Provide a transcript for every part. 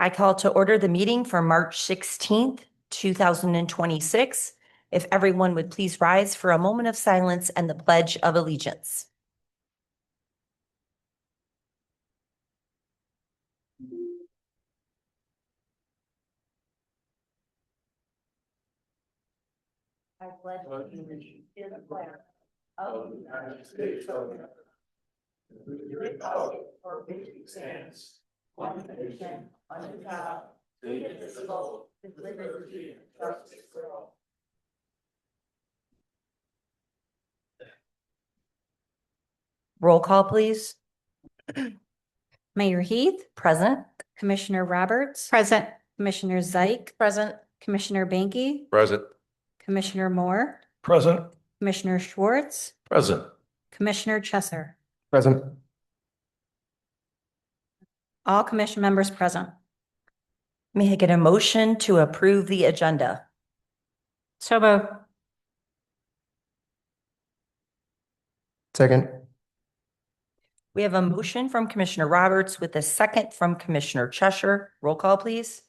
I call to order the meeting for March 16th, 2026. If everyone would please rise for a moment of silence and the Pledge of Allegiance. I pledge allegiance to the flag of the United States of America, to the republic for which it stands, one nation, under God, indivisible, with liberty and justice for all. Roll call, please. Mayor Heath, Present. Commissioner Roberts, Present. Commissioner Zeik, Present. Commissioner Banky, Present. Commissioner Moore, Present. Commissioner Schwartz, Present. Commissioner Chesser. Present. All commission members present. May I get a motion to approve the agenda? So moved. Second. We have a motion from Commissioner Roberts with a second from Commissioner Cheshire. Roll call, please.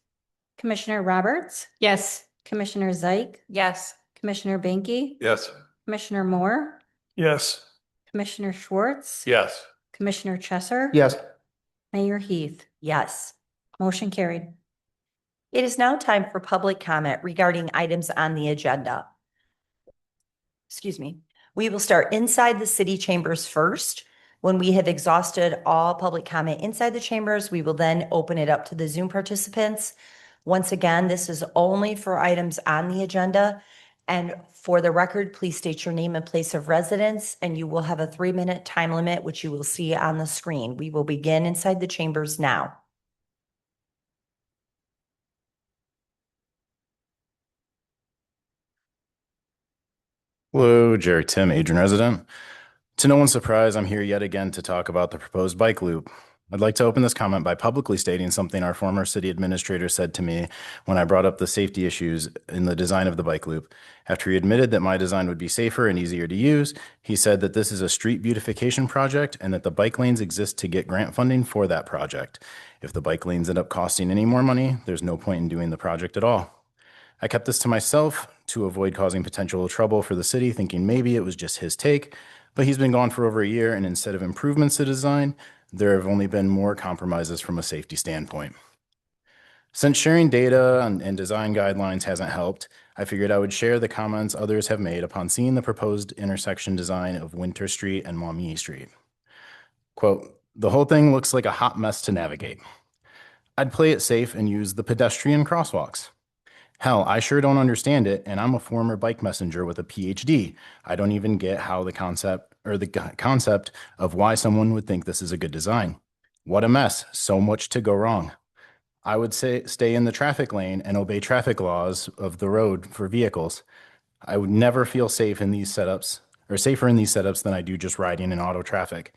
Commissioner Roberts, Yes. Commissioner Zeik, Yes. Commissioner Banky, Yes. Commissioner Moore, Yes. Commissioner Schwartz, Yes. Commissioner Chesser. Yes. Mayor Heath. Yes. Motion carried. It is now time for public comment regarding items on the agenda. Excuse me. We will start inside the city chambers first. When we have exhausted all public comment inside the chambers, we will then open it up to the Zoom participants. Once again, this is only for items on the agenda. And for the record, please state your name and place of residence, and you will have a 3-minute time limit, which you will see on the screen. We will begin inside the chambers now. Hello, Jerry Tim, Adrian resident. To no one's surprise, I'm here yet again to talk about the proposed bike loop. I'd like to open this comment by publicly stating something our former city administrator said to me when I brought up the safety issues in the design of the bike loop. After he admitted that my design would be safer and easier to use, he said that this is a street beautification project and that the bike lanes exist to get grant funding for that project. If the bike lanes end up costing any more money, there's no point in doing the project at all. I kept this to myself to avoid causing potential trouble for the city, thinking maybe it was just his take, but he's been gone for over a year, and instead of improvements to design, there have only been more compromises from a safety standpoint. Since sharing data and design guidelines hasn't helped, I figured I would share the comments others have made upon seeing the proposed intersection design of Winter Street and Maumee Street. Quote, "The whole thing looks like a hot mess to navigate. I'd play it safe and use the pedestrian crosswalks. Hell, I sure don't understand it, and I'm a former bike messenger with a PhD. I don't even get how the concept of why someone would think this is a good design. What a mess, so much to go wrong. I would say stay in the traffic lane and obey traffic laws of the road for vehicles. I would never feel safe in these setups, or safer in these setups than I do just riding in auto traffic.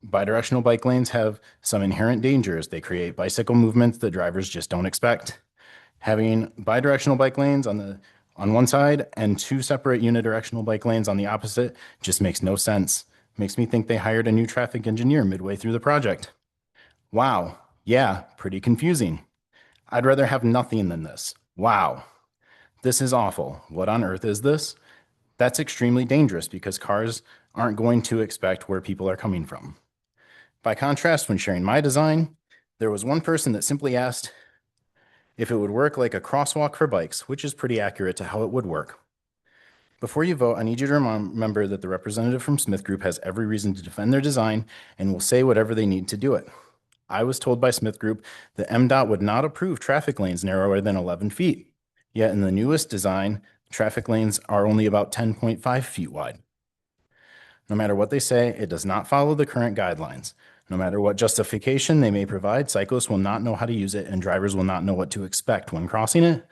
Bidirectional bike lanes have some inherent dangers. They create bicycle movements that drivers just don't expect. Having bidirectional bike lanes on one side and two separate unidirectional bike lanes on the opposite just makes no sense. Makes me think they hired a new traffic engineer midway through the project. Wow, yeah, pretty confusing. I'd rather have nothing than this. Wow, this is awful. What on earth is this? That's extremely dangerous because cars aren't going to expect where people are coming from. By contrast, when sharing my design, there was one person that simply asked if it would work like a crosswalk for bikes, which is pretty accurate to how it would work. Before you vote, I need you to remember that the representative from Smith Group has every reason to defend their design and will say whatever they need to do it. I was told by Smith Group that MDOT would not approve traffic lanes narrower than 11 feet. Yet in the newest design, traffic lanes are only about 10.5 feet wide. No matter what they say, it does not follow the current guidelines. No matter what justification they may provide, cyclists will not know how to use it and drivers will not know what to expect when crossing it.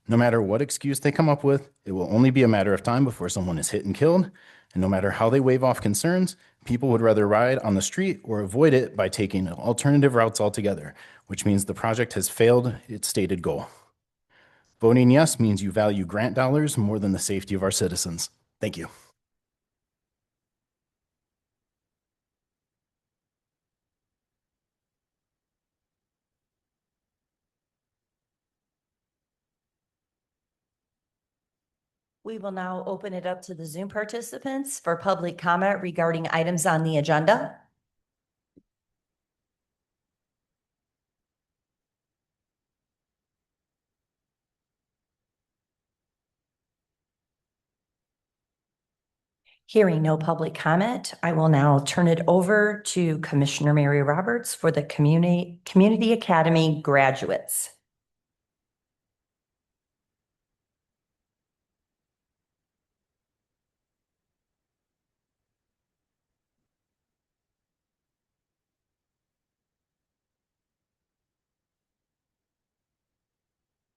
No matter what excuse they come up with, it will only be a matter of time before someone is hit and killed. And no matter how they wave off concerns, people would rather ride on the street or avoid it by taking alternative routes altogether, which means the project has failed its stated goal. Voting yes means you value grant dollars more than the safety of our citizens. Thank you. We will now open it up to the Zoom participants for public comment regarding items on the agenda. Hearing no public comment, I will now turn it over to Commissioner Mary Roberts for the Community Academy graduates.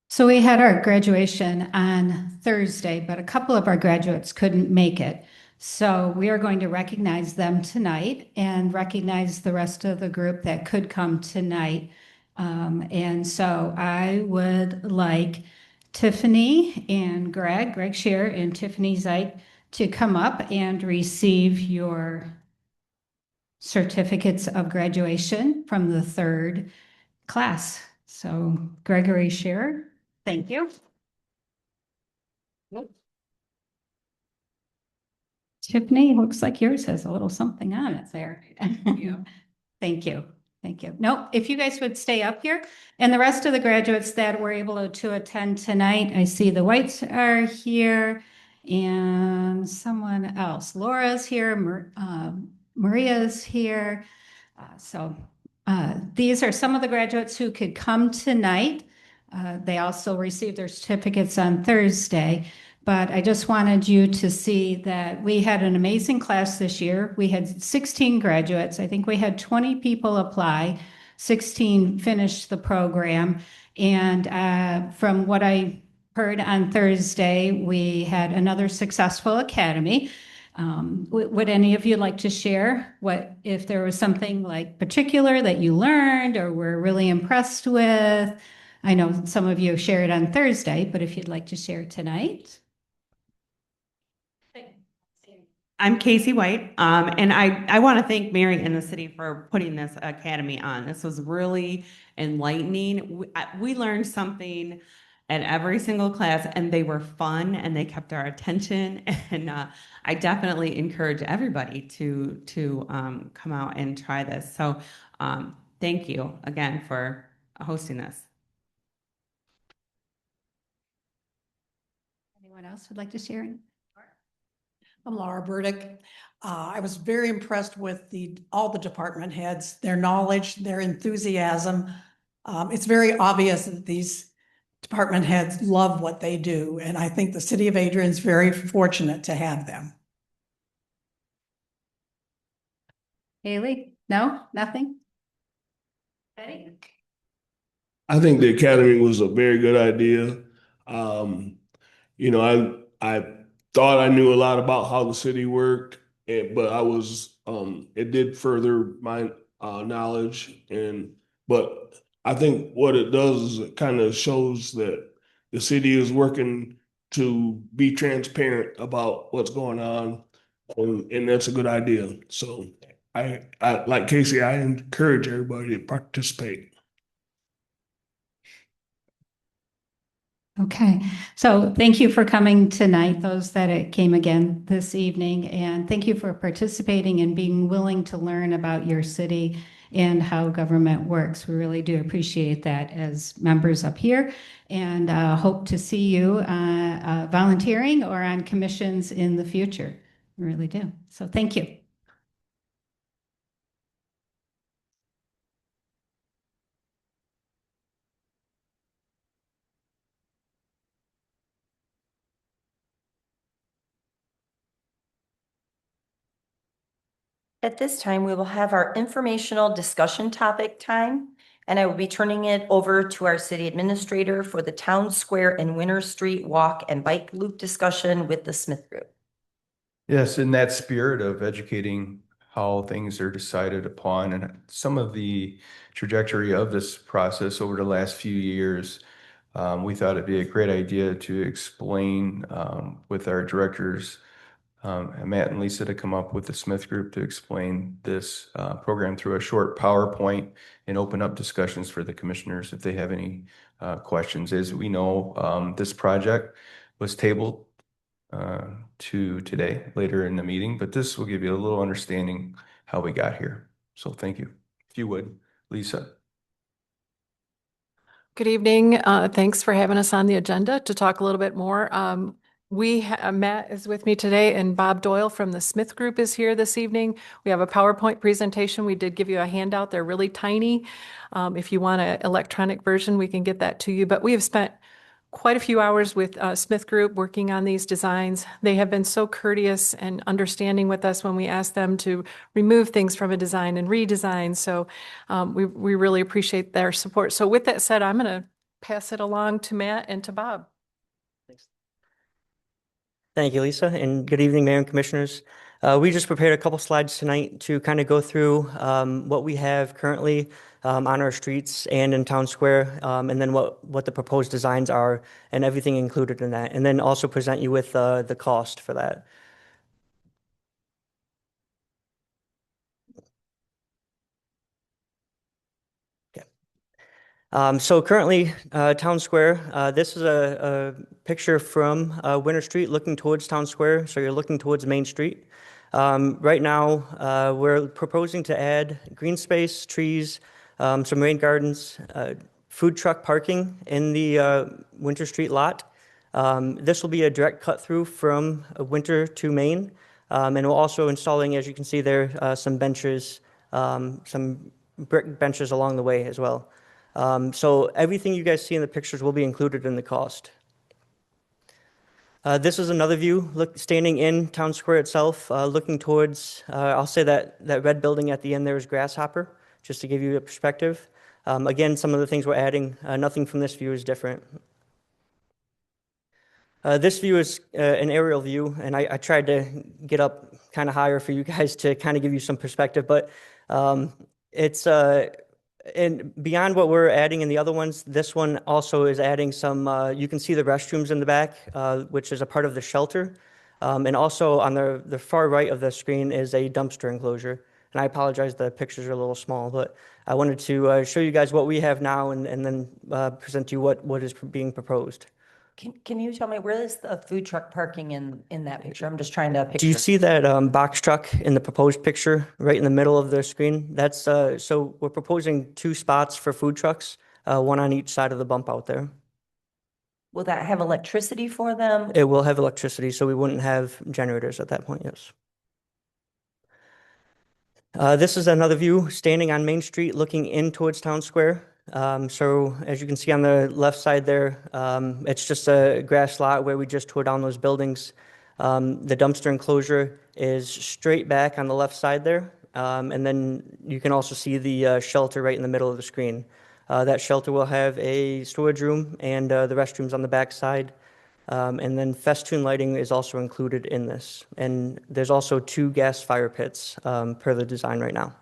So we had our graduation on Thursday, but a couple of our graduates couldn't make it. So we are going to recognize them tonight and recognize the rest of the group that could come tonight. And so I would like Tiffany and Greg Scheer and Tiffany Zeit to come up and receive your certificates of graduation from the third class. So Gregory Scheer. Thank you. Tiffany, looks like yours has a little something on it there. Thank you. Thank you. No, if you guys would stay up here and the rest of the graduates that were able to attend tonight, I see the Whites are here and someone else. Laura's here, Maria's here. These are some of the graduates who could come tonight. They also received their certificates on Thursday, but I just wanted you to see that we had an amazing class this year. We had 16 graduates. I think we had 20 people apply, 16 finished the program. And from what I heard on Thursday, we had another successful academy. Would any of you like to share what, if there was something like particular that you learned or were really impressed with? I know some of you shared on Thursday, but if you'd like to share tonight. I'm Casey White, and I want to thank Mary and the city for putting this academy on. This was really enlightening. We learned something at every single class, and they were fun, and they kept our attention. And I definitely encourage everybody to come out and try this. So thank you again for hosting this. Anyone else would like to share? I'm Laura Burdick. I was very impressed with all the department heads, their knowledge, their enthusiasm. It's very obvious that these department heads love what they do, and I think the city of Adrian is very fortunate to have them. Haley? No, nothing? Betty? I think the academy was a very good idea. I thought I knew a lot about how the city worked, but it did further my knowledge. But I think what it does is it kind of shows that the city is working to be transparent about what's going on, and that's a good idea. So I like Casey, I encourage everybody to participate. Okay, so thank you for coming tonight, those that came again this evening, and thank you for participating and being willing to learn about your city and how government works. We really do appreciate that as members up here, and hope to see you volunteering or on commissions in the future. We really do. So thank you. At this time, we will have our informational discussion topic time, and I will be turning it over to our city administrator for the Town Square and Winter Street walk and bike loop discussion with the Smith Group. Yes, in that spirit of educating how things are decided upon and some of the trajectory of this process over the last few years, we thought it'd be a great idea to explain with our directors, Matt and Lisa, to come up with the Smith Group to explain this program through a short PowerPoint and open up discussions for the commissioners if they have any questions. As we know, this project was tabled to today later in the meeting, but this will give you a little understanding how we got here. So thank you. If you would, Lisa. Good evening. Thanks for having us on the agenda to talk a little bit more. Matt is with me today and Bob Doyle from the Smith Group is here this evening. We have a PowerPoint presentation. We did give you a handout. They're really tiny. If you want an electronic version, we can get that to you. But we have spent quite a few hours with Smith Group working on these designs. They have been so courteous and understanding with us when we ask them to remove things from a design and redesign. So we really appreciate their support. So with that said, I'm going to pass it along to Matt and to Bob. Thank you, Lisa, and good evening, Mayor and Commissioners. We just prepared a couple slides tonight to kind of go through what we have currently on our streets and in Town Square, and then what the proposed designs are and everything included in that, and then also present you with the cost for that. So currently, Town Square, this is a picture from Winter Street looking towards Town Square. So you're looking towards Main Street. Right now, we're proposing to add green space, trees, some rain gardens, food truck parking in the Winter Street lot. This will be a direct cut through from Winter to Main. And we're also installing, as you can see there, some benches, some brick benches along the way as well. So everything you guys see in the pictures will be included in the cost. This is another view, standing in Town Square itself, looking towards, I'll say that red building at the end there is Grasshopper, just to give you a perspective. Again, some of the things we're adding, nothing from this view is different. This view is an aerial view, and I tried to get up kind of higher for you guys to kind of give you some perspective, but it's and beyond what we're adding in the other ones, this one also is adding some, you can see the restrooms in the back, which is a part of the shelter. And also on the far right of the screen is a dumpster enclosure. And I apologize, the pictures are a little small, but I wanted to show you guys what we have now and then present to you what is being proposed. Can you tell me where is the food truck parking in that picture? I'm just trying to picture. Do you see that box truck in the proposed picture right in the middle of the screen? That's so we're proposing 2 spots for food trucks, one on each side of the bump out there. Will that have electricity for them? It will have electricity, so we wouldn't have generators at that point, yes. This is another view standing on Main Street looking in towards Town Square. So as you can see on the left side there, it's just a grass lot where we just tore down those buildings. The dumpster enclosure is straight back on the left side there. And then you can also see the shelter right in the middle of the screen. That shelter will have a storage room and the restrooms on the back side. And then festoon lighting is also included in this. And there's also 2 gas fire pits per the design right now.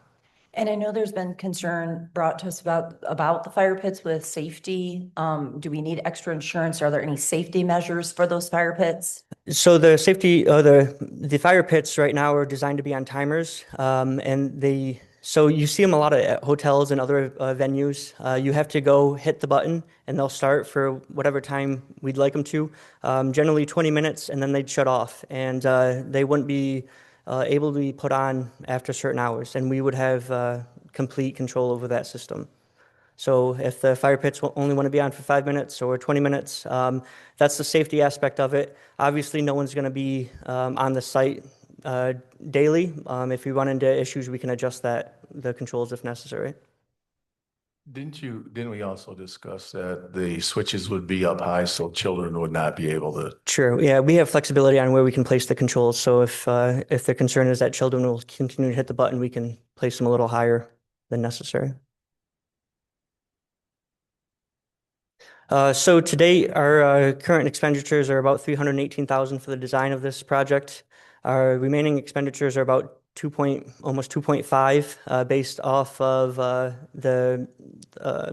And I know there's been concern brought to us about the fire pits with safety. Do we need extra insurance? Are there any safety measures for those fire pits? So the safety, the fire pits right now are designed to be on timers, and so you see them a lot at hotels and other venues. You have to go hit the button, and they'll start for whatever time we'd like them to. Generally 20 minutes, and then they'd shut off, and they wouldn't be able to be put on after certain hours, and we would have complete control over that system. So if the fire pits only want to be on for 5 minutes or 20 minutes, that's the safety aspect of it. Obviously, no one's going to be on the site daily. If we run into issues, we can adjust the controls if necessary. Didn't we also discuss that the switches would be up high so children would not be able to? Sure. Yeah, we have flexibility on where we can place the controls. So if the concern is that children will continue to hit the button, we can place them a little higher than necessary. So to date, our current expenditures are about $318,000 for the design of this project. Our remaining expenditures are about almost 2.5 based off of the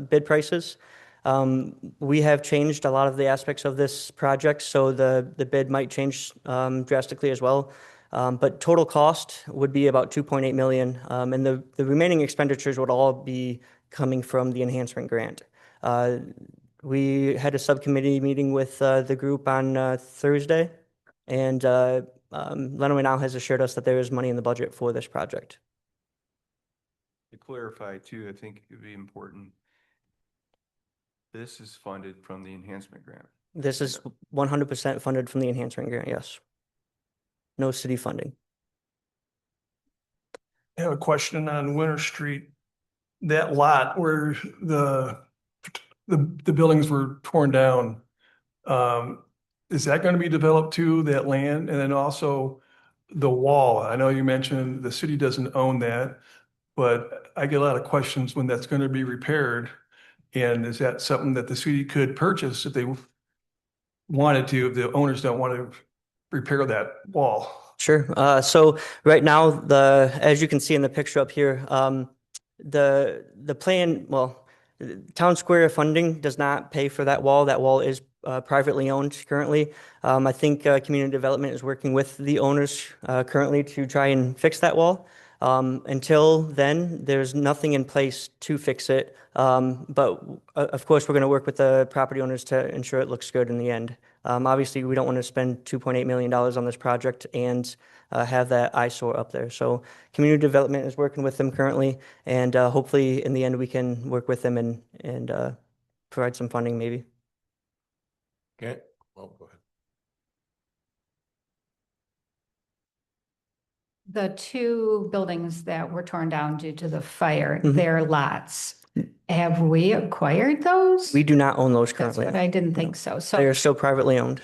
bid prices. We have changed a lot of the aspects of this project, so the bid might change drastically as well. But total cost would be about 2.8 million, and the remaining expenditures would all be coming from the enhancement grant. We had a subcommittee meeting with the group on Thursday, And Lenawee now has assured us that there is money in the budget for this project. To clarify too, I think it'd be important. This is funded from the enhancement grant. This is 100% funded from the enhancement grant, yes. No city funding. I have a question on Winter Street. That lot where the buildings were torn down, is that going to be developed too, that land? And then also the wall. I know you mentioned the city doesn't own that, but I get a lot of questions when that's going to be repaired. And is that something that the city could purchase if they wanted to, if the owners don't want to repair that wall? Sure. So right now, as you can see in the picture up here, the plan, well, Town Square funding does not pay for that wall. That wall is privately owned currently. I think community development is working with the owners currently to try and fix that wall. Until then, there's nothing in place to fix it. But of course, we're going to work with the property owners to ensure it looks good in the end. Obviously, we don't want to spend $2.8 million on this project and have that eyesore up there. So community development is working with them currently, and hopefully in the end, we can work with them and provide some funding maybe. Okay, well, go ahead. The two buildings that were torn down due to the fire, Mhm. their lots, have we acquired those? We do not own those That's currently. what I didn't think so. They are still privately owned.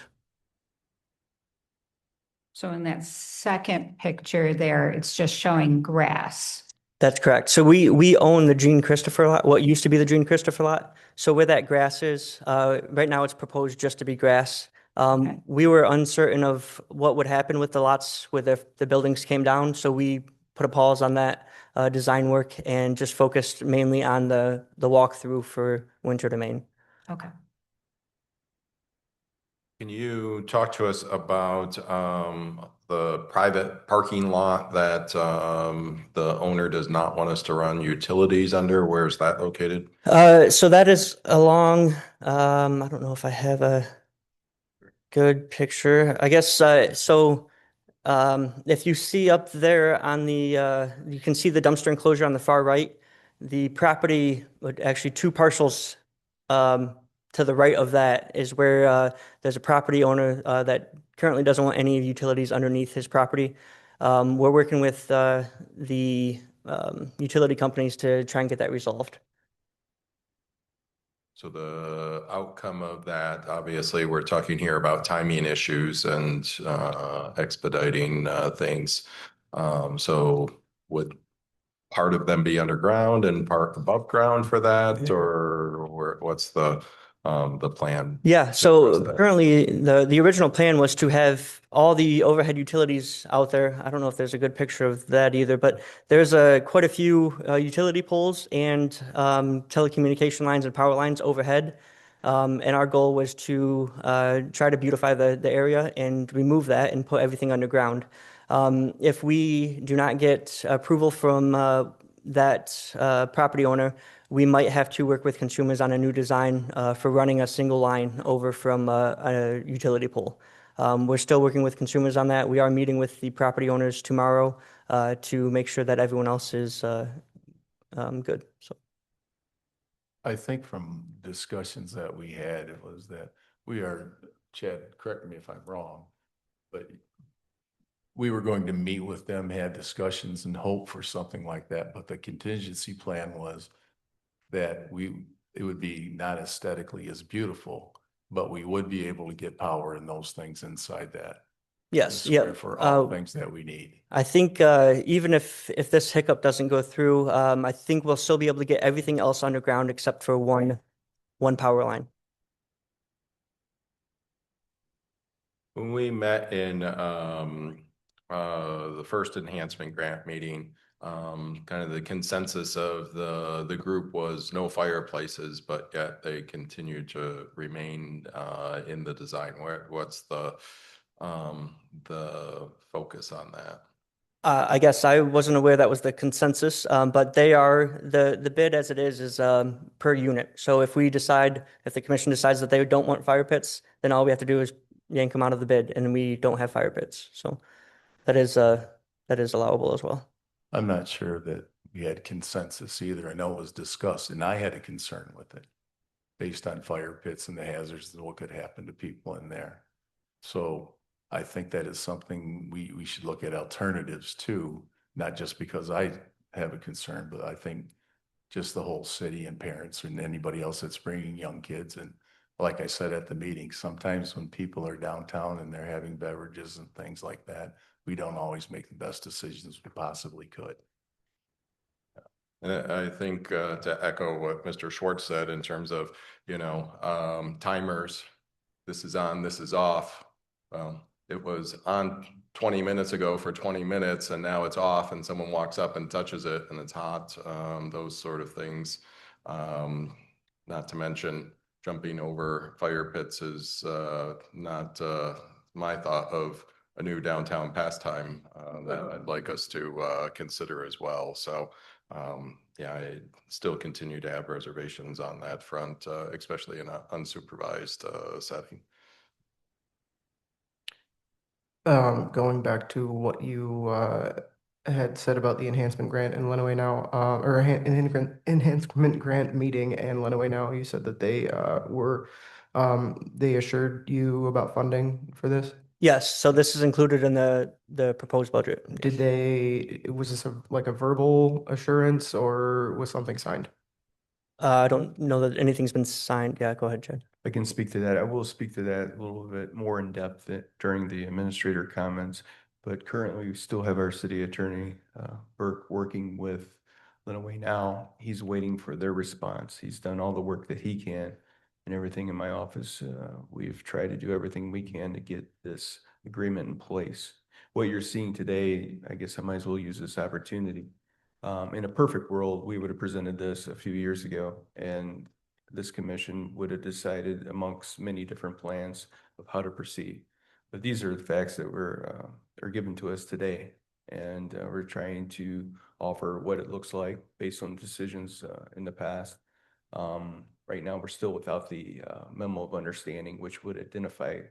So in that second picture there, it's just showing grass. That's correct. So we own the Gene Christopher lot, what used to be the Gene Christopher lot. So where that grass is, right now it's proposed just to be grass. Okay. We were uncertain of what would happen with the lots where the buildings came down. So we put a pause on that design work and just focused mainly on the walkthrough for Winter Domain. Okay. Can you talk to us about the private parking lot that the owner does not want us to run utilities under? Where's that located? So that is along, I don't know if I have a good picture. I guess, so if you see up there on the, you can see the dumpster enclosure on the far right. The property, actually two parcels to the right of that is where there's a property owner that currently doesn't want any utilities underneath his property. We're working with the utility companies to try and get that resolved. So the outcome of that, obviously, we're talking here about timing issues and expediting things. So would part of them be underground and part above ground for that, or what's the plan? Yeah, so currently the original plan was to have all the overhead utilities out there. I don't know if there's a good picture of that either, but there's quite a few utility poles and telecommunication lines and power lines overhead. And our goal was to try to beautify the area and remove that and put everything underground. If we do not get approval from that property owner, we might have to work with consumers on a new design for running a single line over from a utility pole. We're still working with consumers on that. We are meeting with the property owners tomorrow to make sure that everyone else is good. So I think from discussions that we had, it was that Chad, correct me if I'm wrong, but we were going to meet with them, had discussions and hope for something like that. But the contingency plan was that it would be not aesthetically as beautiful, but we would be able to get power and those things inside that. yes, square yeah. For all things that we need. I think even if this hiccup doesn't go through, I think we'll still be able to get everything else underground except for one power line. When we met in the first enhancement grant meeting, kind of the consensus of the group was no fireplaces, but yet they continue to remain in the design. What's the focus on that? I guess I wasn't aware that was the consensus, but they are, the bid as it is per unit. So if the commission decides that they don't want fire pits, then all we have to do is yank them out of the bid, and we don't have fire pits. So that is allowable as well. I'm not sure that we had consensus either. I know it was discussed and I had a concern with it based on fire pits and the hazards and what could happen to people in there. So I think that is something we should look at alternatives to, not just because I have a concern, but I think just the whole city and parents and anybody else that's bringing young kids. And like I said at the meeting, sometimes when people are downtown and they're having beverages and things like that, we don't always make the best decisions we possibly could. And I think to echo what Mr. Schwartz said in terms of, timers, this is on, this is off. It was on 20 minutes ago for 20 minutes and now it's off and someone walks up and touches it and it's hot. Those sort of things. Not to mention jumping over fire pits is not my thought of a new downtown pastime that I'd like us to consider as well. So yeah, I still continue to have reservations on that front, especially in an unsupervised setting. Going back to what you had said about the enhancement grant in Lenawee now, or enhancement grant meeting and Lenawee now, you said that they assured you about funding for this? Yes, so this is included in the proposed budget. Was this like a verbal assurance or was something signed? I don't know that anything's been signed. Yeah, go ahead, Chad. I can speak to that. I will speak to that a little bit more in depth during the administrator comments. But currently, we still have our city attorney, Burke, working with Lenawee now. He's waiting for their response. He's done all the work that he can and everything in my office. We've tried to do everything we can to get this agreement in place. What you're seeing today, I guess I might as well use this opportunity. In a perfect world, we would have presented this a few years ago, and this commission would have decided amongst many different plans of how to proceed. But these are the facts that are given to us today, and we're trying to offer what it looks like based on decisions in the past. Right now, we're still without the memo of understanding, which would identify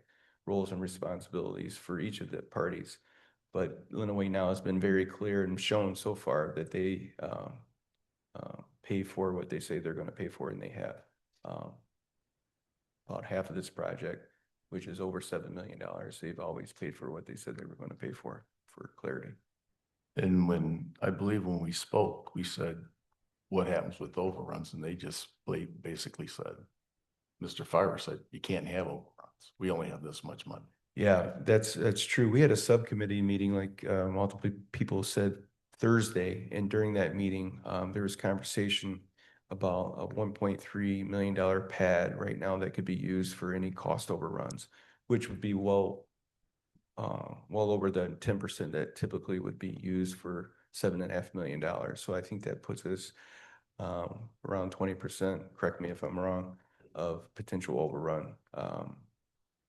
roles and responsibilities for each of the parties. But Lenawee now has been very clear and shown so far that they pay for what they say they're going to pay for, and they have about half of this project, which is over $7 million. They've always paid for what they said they were going to pay for clarity. And I believe when we spoke, we said, what happens with overruns? And they just basically said, Mr. Fire said, you can't have overruns. We only have this much money. Yeah, that's true. We had a subcommittee meeting, like multiple people said Thursday, and during that meeting, there was conversation about a $1.3 million pad right now that could be used for any cost overruns, which would be well over the 10% that typically would be used for $7.5 million. So I think that puts us around 20%, correct me if I'm wrong, of potential overrun.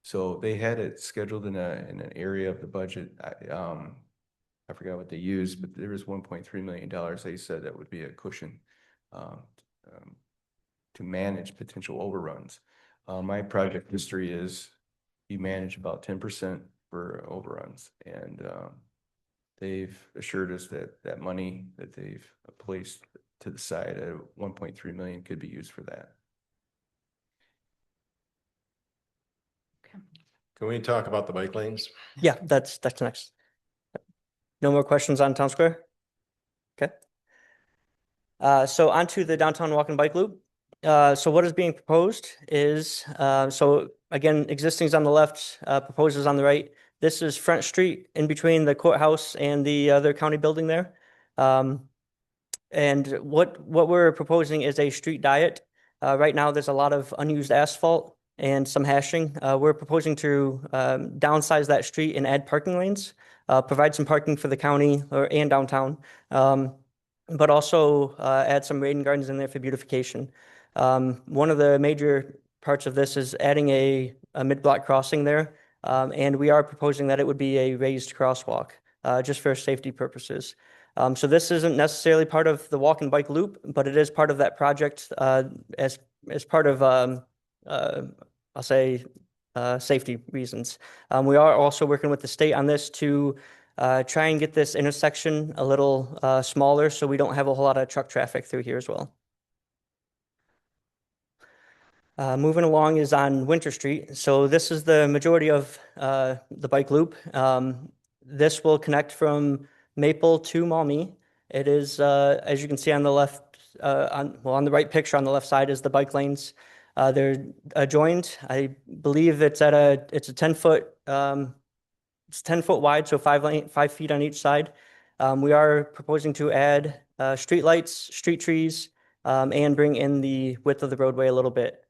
So they had it scheduled in an area of the budget. I forgot what they used, but there was $1.3 million. They said that would be a cushion to manage potential overruns. My project history is you manage about 10% for overruns, and they've assured us that that money that they've placed to the side at 1.3 million could be used for that. Can we talk about the bike lanes? Yeah, that's next. No more questions on Town Square? Okay. So onto the downtown walk and bike loop. So what is being proposed is, so again, existing is on the left, proposed is on the right. This is Front Street in between the courthouse and the other county building there. And what we're proposing is a street diet. Right now, there's a lot of unused asphalt and some hashing. We're proposing to downsize that street and add parking lanes, provide some parking for the county and downtown, but also add some rain gardens in there for beautification. One of the major parts of this is adding a mid-block crossing there, and we are proposing that it would be a raised crosswalk, just for safety purposes. So this isn't necessarily part of the walk and bike loop, but it is part of that project as part of I'll say safety reasons. We are also working with the state on this to try and get this intersection a little smaller so we don't have a whole lot of truck traffic through here as well. Moving along is on Winter Street. So this is the majority of the bike loop. This will connect from Maple to Maumee. It is, as you can see on the left, on the right picture on the left side is the bike lanes. They're adjoined. I believe it's a 10-foot, it's 10 foot wide, so 5 feet on each side. We are proposing to add street lights, street trees, and bring in the width of the roadway a little bit.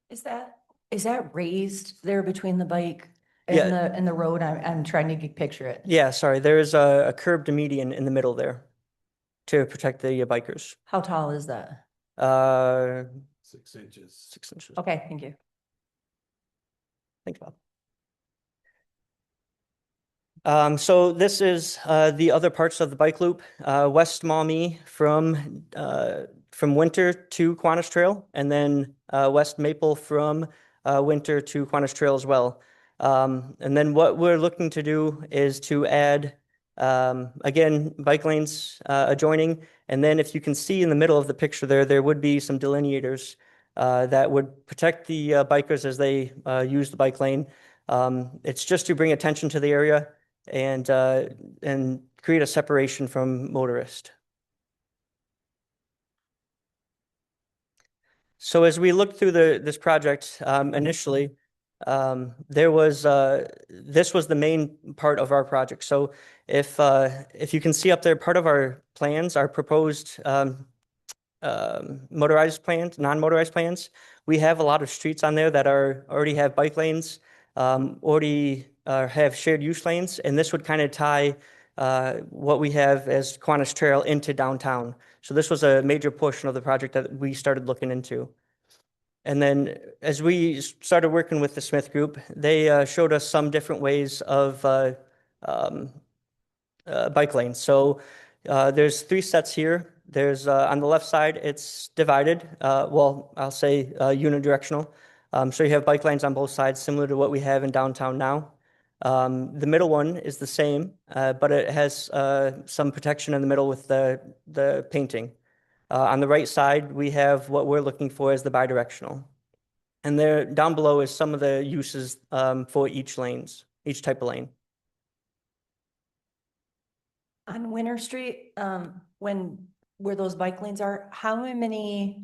Is that raised there between the bike Yeah. and the road? I'm trying to picture it. Yeah, sorry, there is a curbed median in the middle there to protect the bikers. How tall is that? 6 inches. 6 inches. Okay, thank you. Thanks, Bob. So this is the other parts of the bike loop, West Maumee from Winter to Quanish Trail, and then West Maple from Winter to Quanish Trail as well. And then what we're looking to do is to add, again, bike lanes adjoining, and then if you can see in the middle of the picture there would be some delineators that would protect the bikers as they use the bike lane. It's just to bring attention to the area and create a separation from motorists. So as we looked through this project initially, this was the main part of our project. So if you can see up there, part of our plans, our proposed motorized plans, non-motorized plans, we have a lot of streets on there that already have bike lanes, already have shared use lanes, and this would kind of tie what we have as Quanish Trail into downtown. So this was a major portion of the project that we started looking into. And then as we started working with the Smith Group, they showed us some different ways of bike lanes. So there's 3 sets here. There's on the left side, it's divided. Well, I'll say unidirectional. So you have bike lanes on both sides, similar to what we have in downtown now. The middle one is the same, but it has some protection in the middle with the painting. On the right side, we have what we're looking for as the bidirectional. And there down below is some of the uses for each type of lane. On Winter Street, where those bike lanes are, how many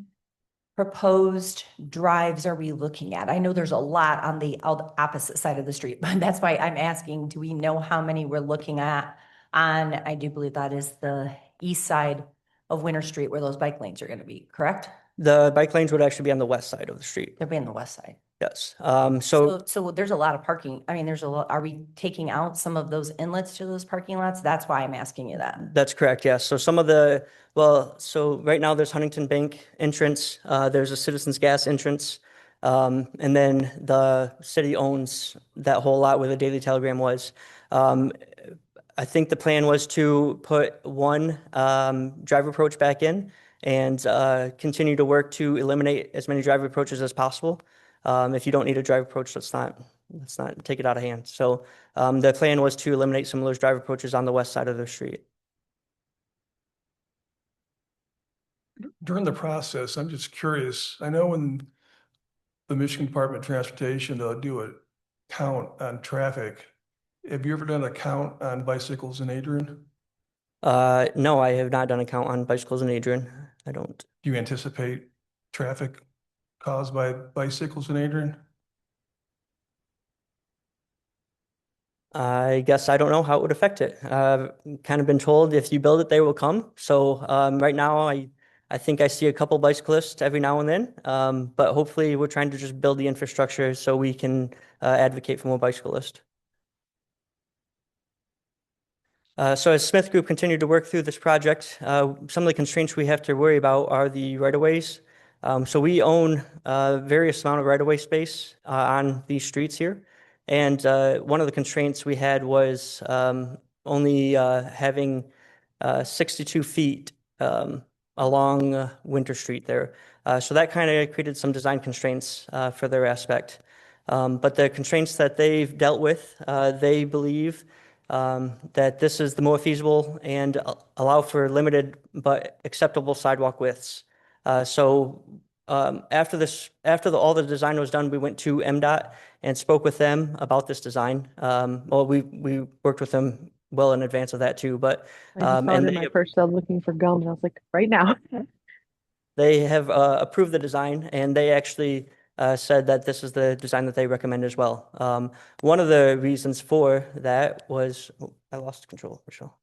proposed drives are we looking at? I know there's a lot on the opposite side of the street, but that's why I'm asking, do we know how many we're looking at on, I do believe that is the east side of Winter Street where those bike lanes are going to be, correct? The bike lanes would actually be on the west side of the street. They'll be on the west side. Yes. So there's a lot of parking. I mean, there's a lot. Are we taking out some of those inlets to those parking lots? That's why I'm asking you that. That's correct, yes. So so right now there's Huntington Bank entrance, there's a Citizens Gas entrance, and then the city owns that whole lot where the Daily Telegram was. I think the plan was to put one drive approach back in and continue to work to eliminate as many drive approaches as possible. If you don't need a drive approach, let's not take it out of hand. So the plan was to eliminate some of those drive approaches on the west side of the street. During the process, I'm just curious, I know when the Michigan Department of Transportation, they'll do a count on traffic. Have you ever done a count on bicycles in Adrian? No, I have not done a count on bicycles in Adrian. I don't. Do you anticipate traffic caused by bicycles in Adrian? I guess I don't know how it would affect it. I've kind of been told if you build it, they will come. So right now, I think I see a couple bicyclists every now and then, but hopefully we're trying to just build the infrastructure so we can advocate for more bicyclists. So as Smith Group continued to work through this project, some of the constraints we have to worry about are the right-of-ways. So we own various amount of right-of-way space on these streets here. And one of the constraints we had was only having 62 feet along Winter Street there. So that kind of created some design constraints for their aspect. But the constraints that they've dealt with, they believe that this is the more feasible and allow for limited but acceptable sidewalk widths. After all the design was done, we went to MDOT and spoke with them about this design. Well, we worked with them well in advance of that too, but I just saw it and in my purse. I was looking for gum, and I was like, right now. they have approved the design, and they actually said that this is the design that they recommend as well. One of the reasons for that was, oh, I lost control, Michelle.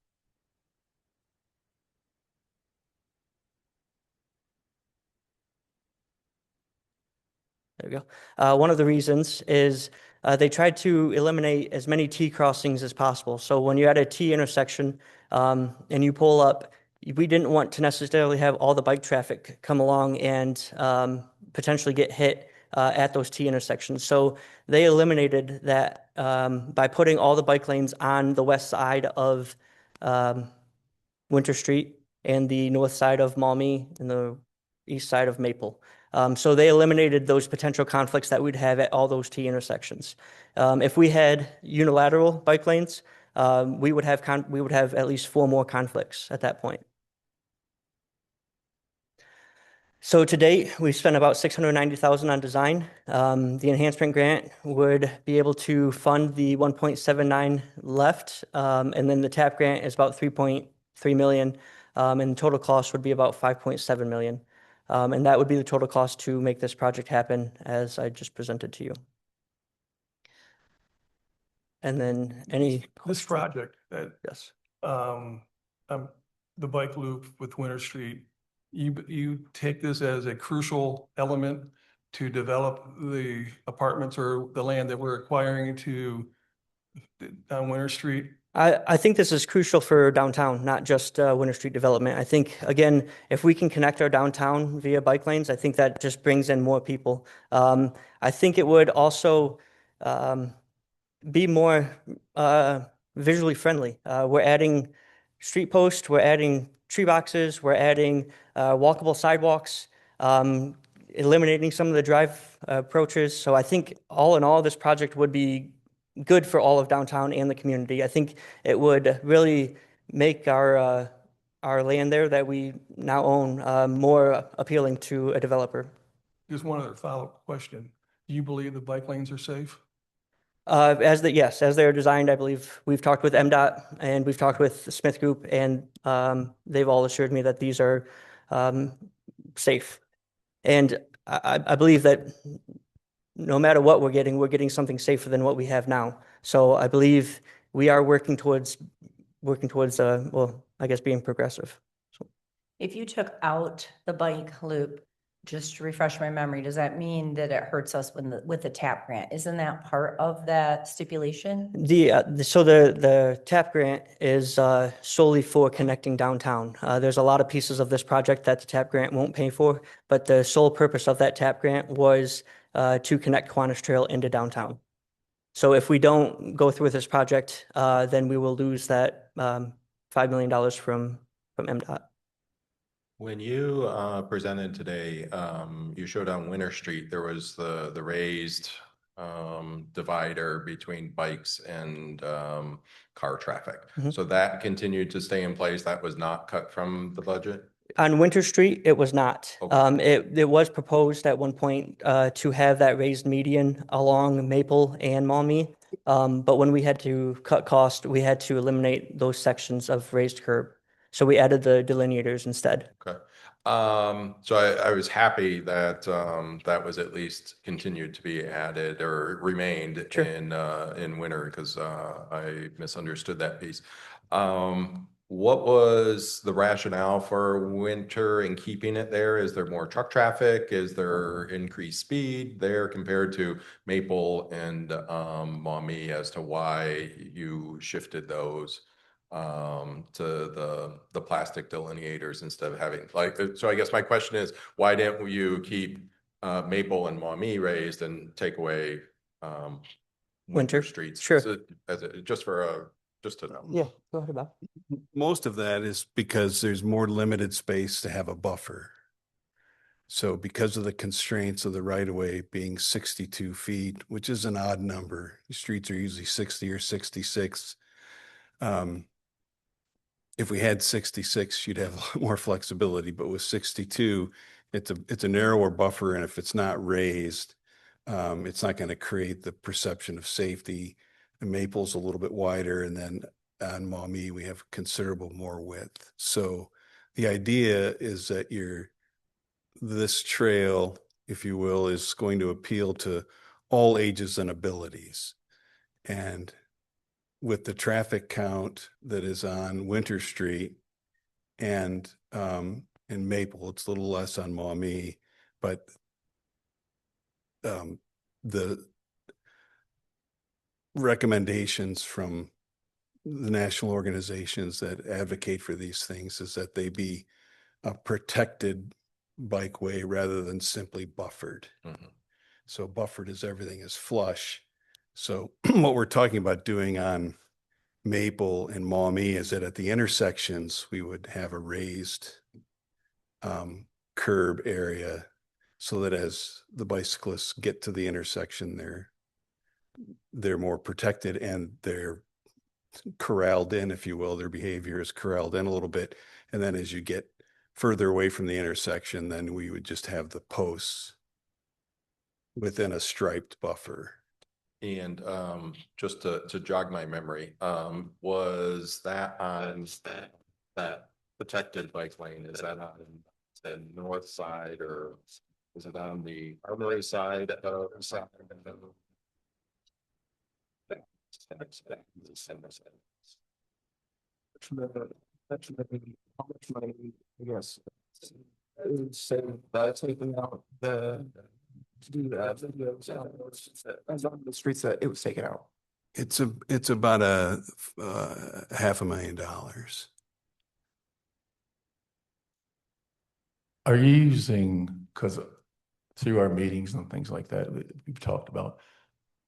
There we go. One of the reasons is they tried to eliminate as many T crossings as possible. So when you're at a T intersection and you pull up, we didn't want to necessarily have all the bike traffic come along and potentially get hit at those T intersections. So they eliminated that by putting all the bike lanes on the west side of Winter Street and the north side of Maumee and the east side of Maple. So they eliminated those potential conflicts that we'd have at all those T intersections. If we had unilateral bike lanes, we would have at least 4 more conflicts at that point. So to date, we've spent about $690,000 on design. The enhancement grant would be able to fund the 1.79 left, and then the TAP grant is about 3.3 million, and total cost would be about 5.7 million. And that would be the total cost to make this project happen, as I just presented to you. And then This project that yes, the bike loop with Winter Street, you take this as a crucial element to develop the apartments or the land that we're acquiring on Winter Street? I think this is crucial for downtown, not just Winter Street development. I think, again, if we can connect our downtown via bike lanes, I think that just brings in more people. I think it would also be more visually friendly. We're adding street posts, we're adding tree boxes, we're adding walkable sidewalks, eliminating some of the drive approaches. So I think all in all, this project would be good for all of downtown and the community. I think it would really make our land there that we now own more appealing to a developer. Just one other follow-up question. Do you believe the bike lanes are safe? As they're designed, I believe we've talked with MDOT and we've talked with the Smith Group, and they've all assured me that these are safe. And I believe that no matter what we're getting something safer than what we have now. So I believe we are working towards well, I guess being progressive. So. If you took out the bike loop, just to refresh my memory, does that mean that it hurts us with the TAP grant? Isn't that part of that stipulation? So the TAP grant is solely for connecting downtown. There's a lot of pieces of this project that the TAP grant won't pay for, but the sole purpose of that TAP grant was to connect Kiwanis Trail into downtown. So if we don't go through with this project, then we will lose that $5 million from MDOT. When you presented today, you showed on Winter Street, there was the raised divider between bikes and car traffic. So that continued to stay in place. That was not cut from the budget? On Winter Street, it was not. Okay. It was proposed at one point to have that raised median along Maple and Maumee. But when we had to cut cost, we had to eliminate those sections of raised curb. So we added the delineators instead. Okay. So I was happy that that was at least continued to be added or remained in winter, because I misunderstood that piece. What was the rationale for winter and keeping it there? Is there more truck traffic? Is there increased speed there compared to Maple and Maumee as to why you shifted those to the plastic delineators instead of having so I guess my question is, why didn't you keep Maple and Maumee raised and take away Winter Streets? Sure. So, just to know. Yeah, go ahead, Bob. Most of that is because there's more limited space to have a buffer. So because of the constraints of the right of way being 62 feet, which is an odd number, the streets are usually 60 or 66. If we had 66, you'd have a lot more flexibility, but with 62, it's a narrower buffer, and if it's not raised, it's not going to create the perception of safety. And Maple's a little bit wider, and then on Maumee, we have considerable more width. So the idea is that this trail, if you will, is going to appeal to all ages and abilities. And with the traffic count that is on Winter Street and in Maple, it's a little less on Maumee, but the recommendations from the national organizations that advocate for these things is that they be a protected bikeway rather than simply buffered. Mhm. So buffered is everything is flush. So what we're talking about doing on Maple and Maumee is that at the intersections, we would have a raised curb area so that as the bicyclists get to the intersection, they're more protected and they're corralled in, if you will. Their behavior is corralled in a little bit. And then as you get further away from the intersection, then we would just have the posts within a striped buffer. And just to jog my memory, was that on that protected bike lane? Is that on the north side, or is it on the Armory side of the side? That's how much money, I guess. So that's taking out the to do that videos on the streets that it was taken out. It's about a $500,000. Are you using, because through our meetings and things like that, we've talked about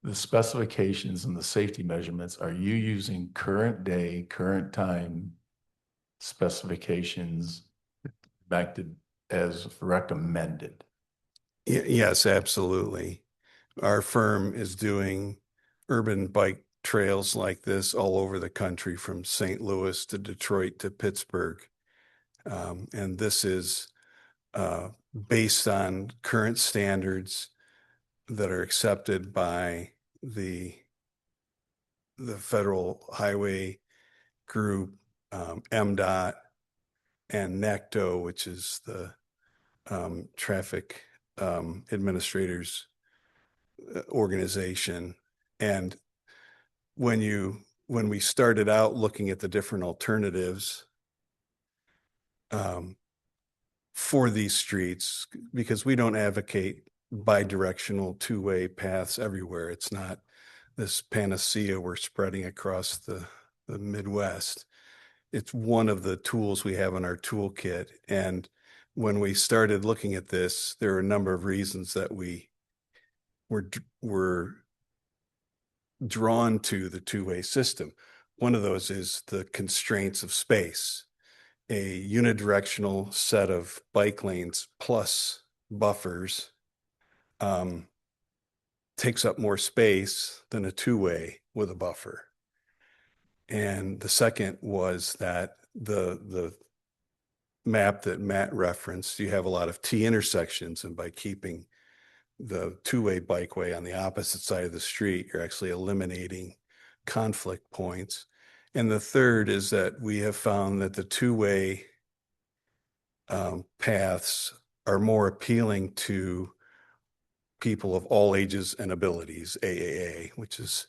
the specifications and the safety measurements, are you using current day, current time specifications acted as recommended? Yes, absolutely. Our firm is doing urban bike trails like this all over the country, from St. Louis to Detroit to Pittsburgh. And this is based on current standards that are accepted by the Federal Highway Group, MDOT, and NACTO, which is the traffic administrators organization. And when we started out looking at the different alternatives for these streets, because we don't advocate bi-directional two-way paths everywhere. It's not this panacea we're spreading across the Midwest. It's one of the tools we have in our toolkit. And when we started looking at this, there are a number of reasons that we were drawn to the two-way system. One of those is the constraints of space. A unidirectional set of bike lanes plus buffers takes up more space than a two-way with a buffer. And the second was that the map that Matt referenced, you have a lot of T intersections, and by keeping the two-way bikeway on the opposite side of the street, you're actually eliminating conflict points. And the third is that we have found that the two-way paths are more appealing to people of all ages and abilities, AAA, which is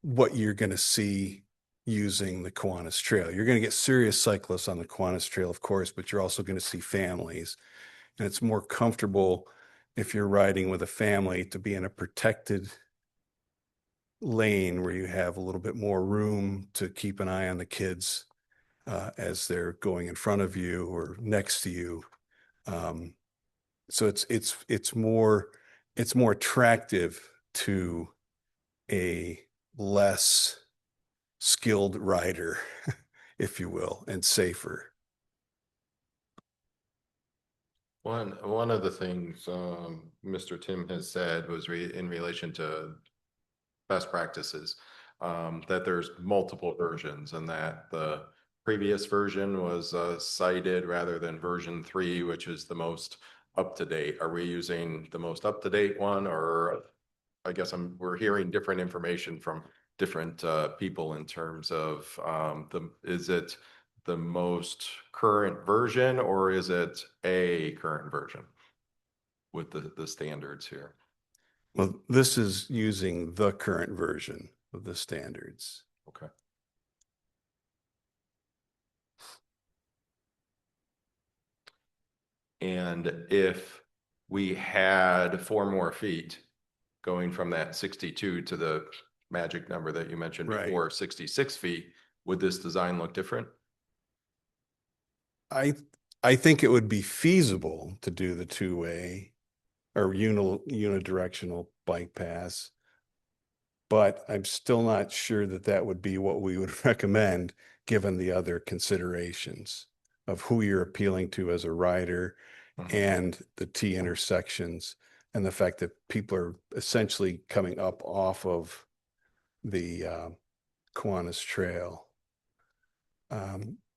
what you're going to see using the Kiwanis Trail. You're going to get serious cyclists on the Kiwanis Trail, of course, but you're also going to see families. And it's more comfortable if you're riding with a family to be in a protected lane where you have a little bit more room to keep an eye on the kids as they're going in front of you or next to you. So it's more attractive to a less skilled rider, if you will, and safer. One of the things Mr. Tim has said was in relation to best practices, that there's multiple versions and that the previous version was cited rather than version 3, which is the most up to date. Are we using the most up to date one, or I guess we're hearing different information from different people in terms of is it the most current version or is it a current version with the standards here? Well, this is using the current version of the standards. Okay. And if we had 4 more feet going from that 62 to the magic number that you mentioned before, 66 feet, would this design look different? I think it would be feasible to do the two-way or unidirectional bike paths, but I'm still not sure that that would be what we would recommend given the other considerations of who you're appealing to as a rider and the T intersections and the fact that people are essentially coming up off of the Kiwanis Trail.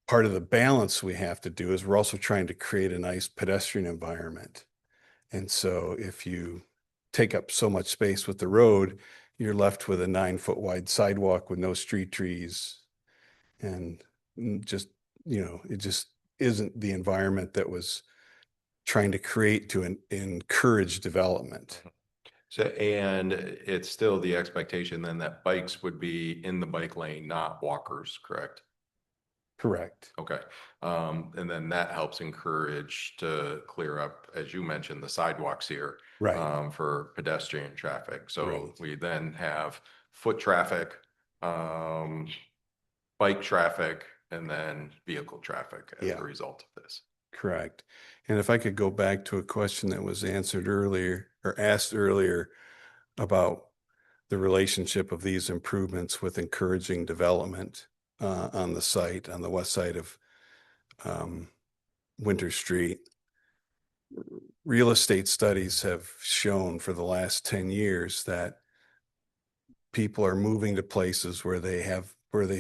Part of the balance we have to do is we're also trying to create a nice pedestrian environment. And so if you take up so much space with the road, you're left with a 9-foot wide sidewalk with no street trees. And just, it just isn't the environment that was trying to create to encourage development. So, and it's still the expectation then that bikes would be in the bike lane, not walkers, correct? Correct. Okay. And then that helps encourage to clear up, as you mentioned, the sidewalks here. Right. For pedestrian traffic. So Right. we then have foot traffic, bike traffic, and then vehicle traffic as a result of this. Correct. And if I could go back to a question that was answered earlier or asked earlier about the relationship of these improvements with encouraging development on the site, on the west side of Winter Street. Real estate studies have shown for the last 10 years that people are moving to places where they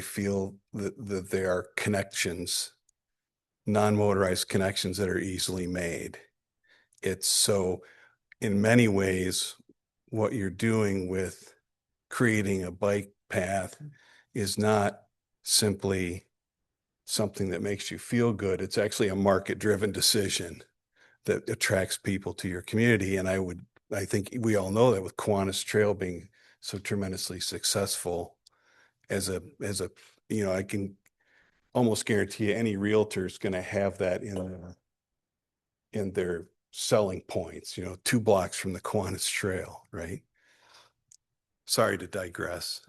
feel that there are connections, non-motorized connections that are easily made. It's so in many ways, what you're doing with creating a bike path is not simply something that makes you feel good. It's actually a market-driven decision that attracts people to your community. And I think we all know that with Kiwanis Trail being so tremendously successful as a, I can almost guarantee you any realtor is going to have that in their selling points, 2 blocks from the Kiwanis Trail, right? Sorry to digress.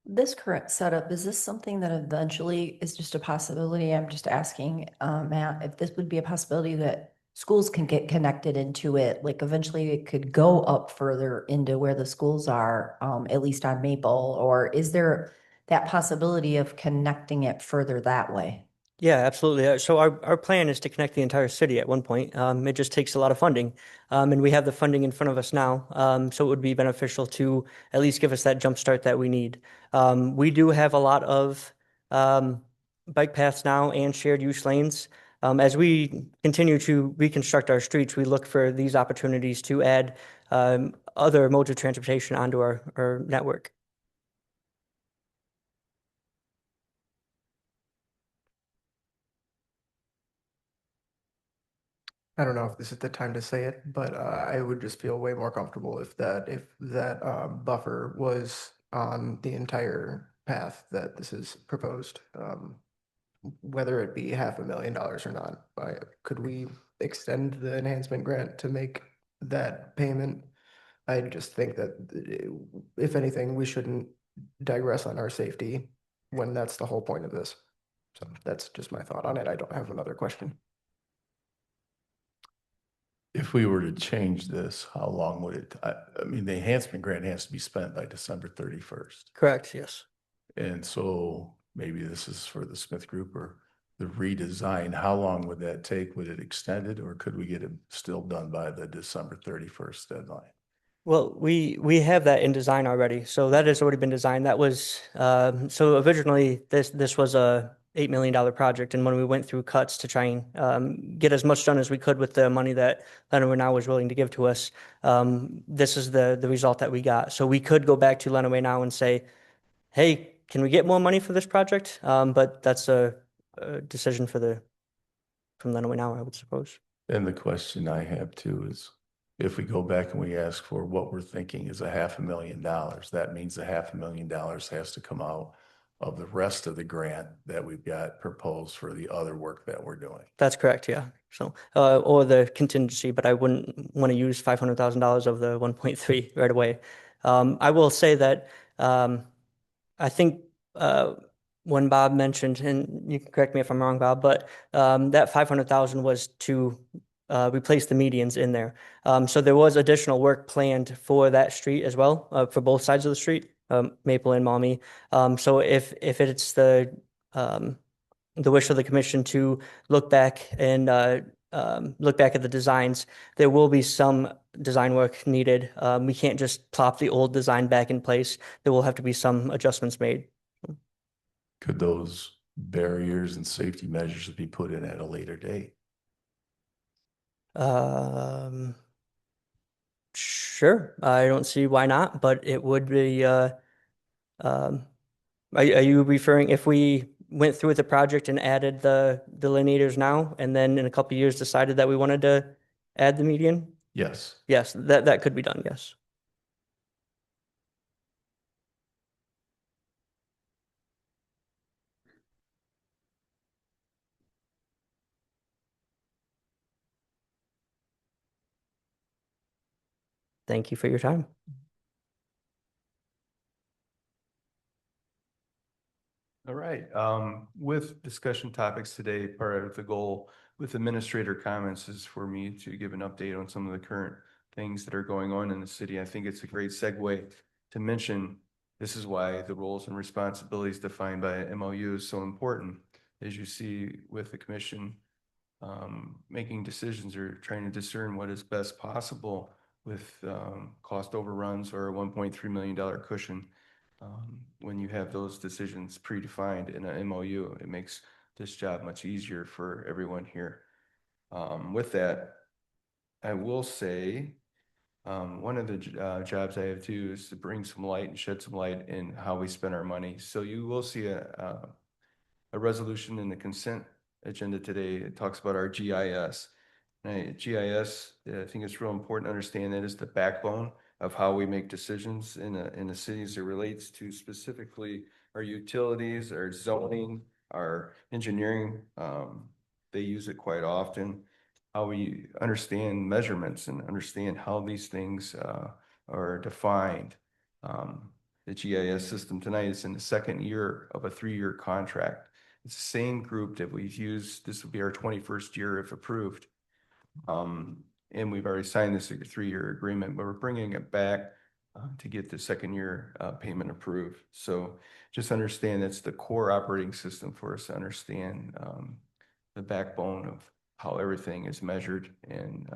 This current setup, is this something that eventually is just a possibility? I'm just asking, Matt, if this would be a possibility that schools can get connected into it, like eventually it could go up further into where the schools are, at least on Maple, or is there that possibility of connecting it further that way? Yeah, absolutely. So our plan is to connect the entire city at one point. It just takes a lot of funding. And we have the funding in front of us now. So it would be beneficial to at least give us that jump start that we need. We do have a lot of bike paths now and shared use lanes. As we continue to reconstruct our streets, we look for these opportunities to add other modes of transportation onto our network. I don't know if this is the time to say it, but I would just feel way more comfortable if that buffer was on the entire path that this is proposed, whether it be $500,000 or not. Could we extend the enhancement grant to make that payment? I just think that if anything, we shouldn't digress on our safety when that's the whole point of this. So that's just my thought on it. I don't have another question. If we were to change this, how long would it, I mean, the enhancement grant has to be spent by December 31st. Correct, yes. And so maybe this is for the Smith Group or the redesign. How long would that take? Would it extend it, or could we get it still done by the December 31st deadline? Well, we have that in design already, so that has already been designed. That was so originally this was a $8 million project, and when we went through cuts to try and get as much done as we could with the money that Lenawee Now was willing to give to us, this is the result that we got. So we could go back to Lenawee Now and say, hey, can we get more money for this project? But that's a decision from Lenawee Now, I would suppose. And the question I have too is, if we go back and we ask for what we're thinking is $500,000, that means $500,000 has to come out of the rest of the grant that we've got proposed for the other work that we're doing. That's correct, yeah. So, or the contingency, but I wouldn't want to use $500,000 of the 1.3 right away. I will say that I think when Bob mentioned, and you can correct me if I'm wrong, Bob, but that 500,000 was to replace the medians in there. So there was additional work planned for that street as well, for both sides of the street, Maple and Maumee. So if it's the wish of the commission to look back and look back at the designs, there will be some design work needed. We can't just plop the old design back in place. There will have to be some adjustments made. Could those barriers and safety measures be put in at a later date? Sure. I don't see why not, but it would be, are you referring if we went through with the project and added the delineators now, and then in a couple of years decided that we wanted to add the median? Yes. Yes, that could be done, yes. Thank you for your time. All right. With discussion topics today, part of the goal with administrator comments is for me to give an update on some of the current things that are going on in the city. I think it's a great segue to mention this is why the roles and responsibilities defined by MOU is so important. As you see with the commission making decisions or trying to discern what is best possible with cost overruns or a $1.3 million cushion. When you have those decisions predefined in an MOU, it makes this job much easier for everyone here. With that, I will say one of the jobs I have too is to bring some light and shed some light in how we spend our money. So you will see a resolution in the consent agenda today. It talks about our GIS. GIS, I think it's real important to understand that is the backbone of how we make decisions in the cities. It relates to specifically our utilities, our zoning, our engineering. They use it quite often. How we understand measurements and understand how these things are defined. The GIS system tonight is in the second year of a 3-year contract. It's the same group that we've used. This will be our 21st year if approved. And we've already signed this 3-year agreement, but we're bringing it back to get the second year payment approved. So just understand that's the core operating system for us to understand the backbone of how everything is measured and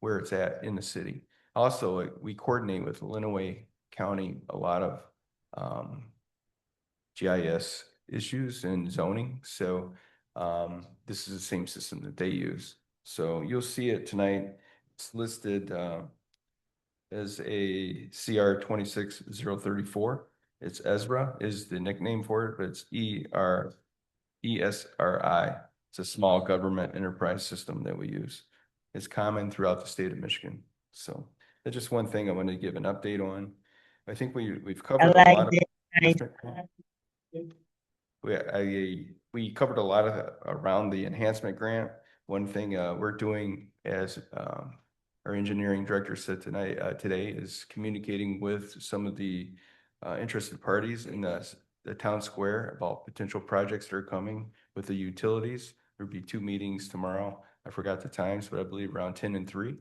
where it's at in the city. Also, we coordinate with Lenawee County a lot of GIS issues and zoning. So this is the same system that they use. So you'll see it tonight. It's listed as a CR 26034. It's Ezra is the nickname for it, but it's ESRI. It's a small government enterprise system that we use. It's common throughout the state of Michigan. So that's just one thing I wanted to give an update on. I think we've covered a lot of. We covered a lot of around the enhancement grant. One thing we're doing, as our engineering director said today, is communicating with some of the interested parties in the town square about potential projects that are coming with the utilities. There'll be 2 meetings tomorrow. I forgot the times, but I believe around 10 and 3.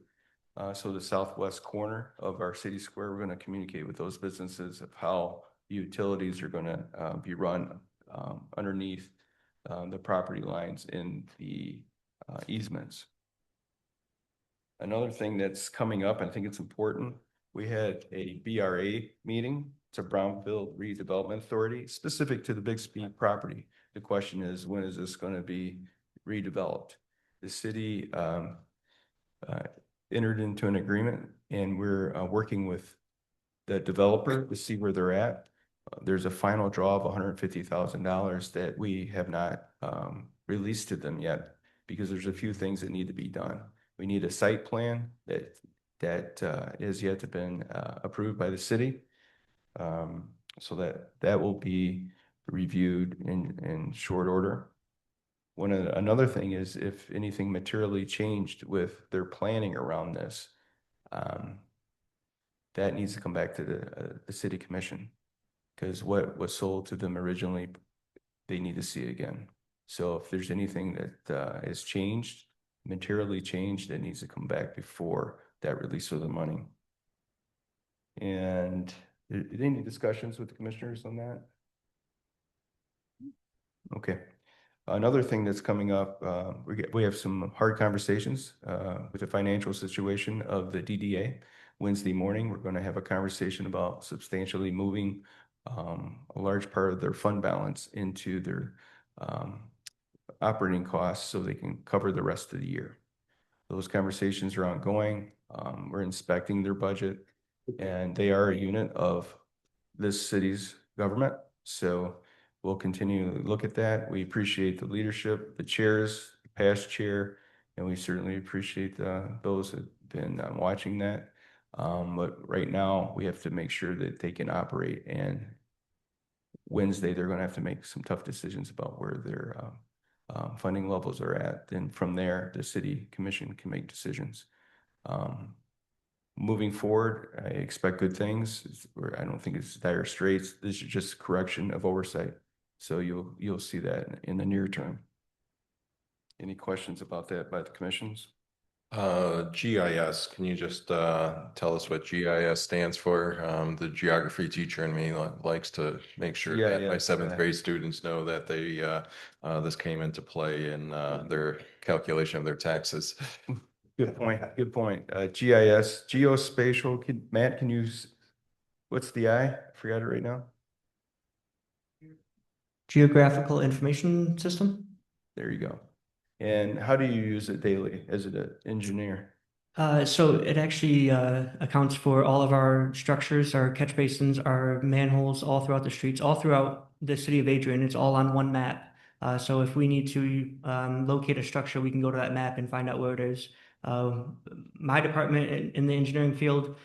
So the southwest corner of our city square, we're going to communicate with those businesses of how utilities are going to be run underneath the property lines in the easements. Another thing that's coming up, I think it's important, we had a BRA meeting. It's a Brownfield Redevelopment Authority specific to the Big Speed property. The question is, when is this going to be redeveloped? The city entered into an agreement, and we're working with the developer to see where they're at. There's a final draw of $150,000 that we have not released to them yet because there's a few things that need to be done. We need a site plan that is yet to been approved by the city, so that will be reviewed in short order. Another thing is if anything materially changed with their planning around this, that needs to come back to the city commission, because what was sold to them originally, they need to see it again. So if there's anything that has changed, materially changed, it needs to come back before that release of the money. And any discussions with the commissioners on that? Okay. Another thing that's coming up, we have some hard conversations with the financial situation of the DDA. Wednesday morning, we're going to have a conversation about substantially moving a large part of their fund balance into their operating costs so they can cover the rest of the year. Those conversations are ongoing. We're inspecting their budget, and they are a unit of this city's government. So we'll continue to look at that. We appreciate the leadership, the chairs, the past chair, and we certainly appreciate those that have been watching that. But right now, we have to make sure that they can operate. And Wednesday, they're going to have to make some tough decisions about where their funding levels are at. Then from there, the city commission can make decisions. Moving forward, I expect good things. I don't think it's dire straits. This is just correction of oversight. So you'll see that in the near term. Any questions about that by the commissions? GIS, can you just tell us what GIS stands for? The geography teacher in me likes to make sure that my seventh grade students know that they this came into play in their calculation of their taxes. Good point. Good point. GIS, geospatial. Matt, can you? What's the I forgot it right now. Geographical Information System. There you go. And how do you use it daily as an engineer? So it actually accounts for all of our structures, our catch basins, our manholes, all throughout the streets, all throughout the city of Adrian. It's all on one map. So if we need to locate a structure, we can go to that map and find out where it is. My department in the engineering field,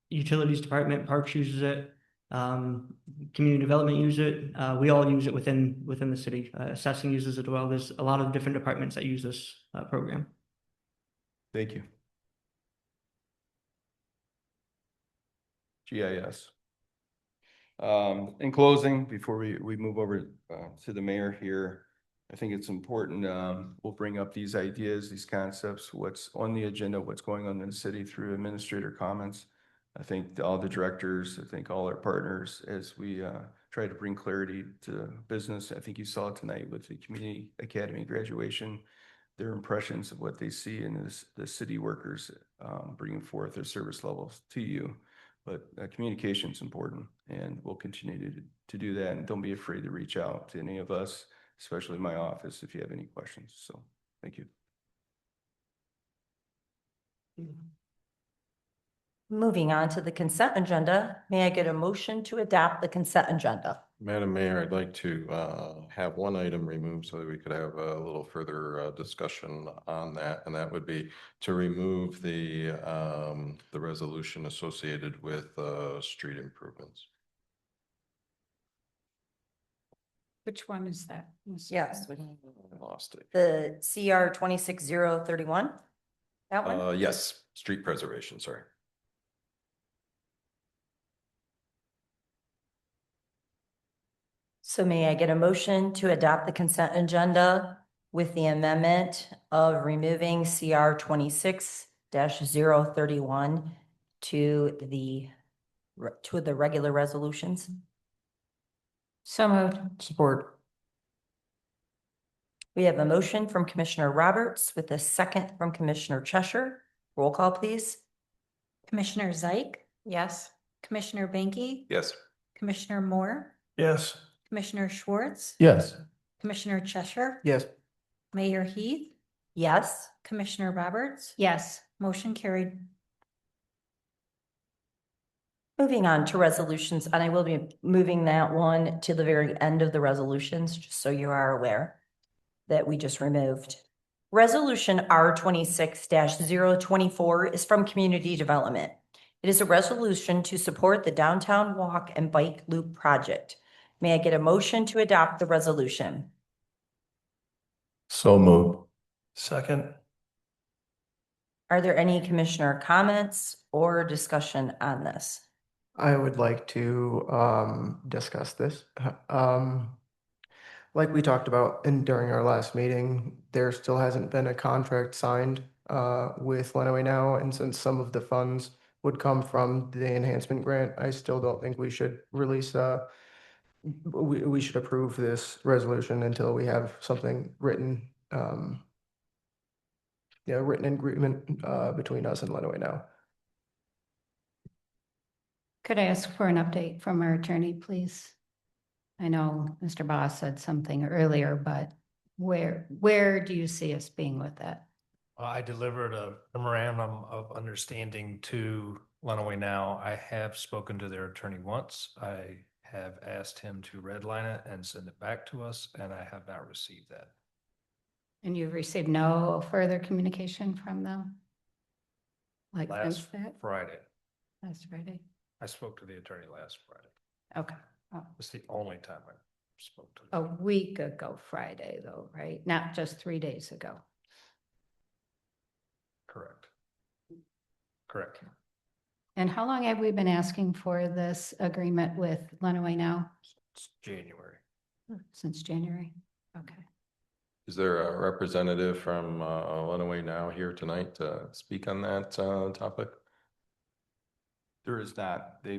utilities department, parks uses it. Community development use it. We all use it within the city. Assessing uses it as well. There's a lot of different departments that use this program. Thank you. GIS. In closing, before we move over to the mayor here, I think it's important. We'll bring up these ideas, these concepts, what's on the agenda, what's going on in the city through administrator comments. I think all the directors, I think all our partners, as we try to bring clarity to business. I think you saw tonight with the community academy graduation, their impressions of what they see in the city workers bringing forth their service levels to you. But communication is important, and we'll continue to do that. And don't be afraid to reach out to any of us, especially my office, if you have any questions. So thank you. Moving on to the consent agenda, may I get a motion to adopt the consent agenda? Madam Mayor, I'd like to have one item removed so that we could have a little further discussion on that, and that would be to remove the resolution associated with street improvements. Which one is that? Yes. I lost it. The CR 26031? That one? Yes, street preservation, sorry. So may I get a motion to adopt the consent agenda with the amendment of removing CR 26-031 to the to the regular resolutions? So moved. Support. We have a motion from Commissioner Roberts with a second from Commissioner Cheshire. Roll call, please. Commissioner Zeik, Yes. Commissioner Banky, Yes. Commissioner Moore, Yes. Commissioner Schwartz, Yes. Commissioner Cheshire, Yes. Mayor Heath, Yes. Commissioner Roberts, Yes. motion carried. Moving on to resolutions, and I will be moving that one to the very end of the resolutions, just so you are aware that we just removed. Resolution R 26-024 is from Community Development. It is a resolution to support the Downtown Walk and Bike Loop project. May I get a motion to adopt the resolution? So moved. Second. Are there any commissioner comments or discussion on this? I would like to discuss this. Like we talked about during our last meeting, there still hasn't been a contract signed with Lenawee now, and since some of the funds would come from the enhancement grant, I still don't think we should release we should approve this resolution until we have something written written agreement between us and Lenawee now. Could I ask for an update from our attorney, please? I know Mr. Boss said something earlier, but where do you see us being with that? I delivered a memorandum of understanding to Lenawee Now. I have spoken to their attorney once. I have asked him to redline it and send it back to us, and I have not received that. And you've received no further communication from them? Like since Last that? Friday, Last Friday? I spoke to the attorney last Friday. Okay. Oh, It's the only time I spoke to a them. week ago Friday though, right? Not just 3 days ago. Correct. Correct. And how long have we been asking for this agreement with Lenawee Now? It's January. Since January? Okay. Is there a representative from Lenawee Now here tonight to speak on that topic? There is not. I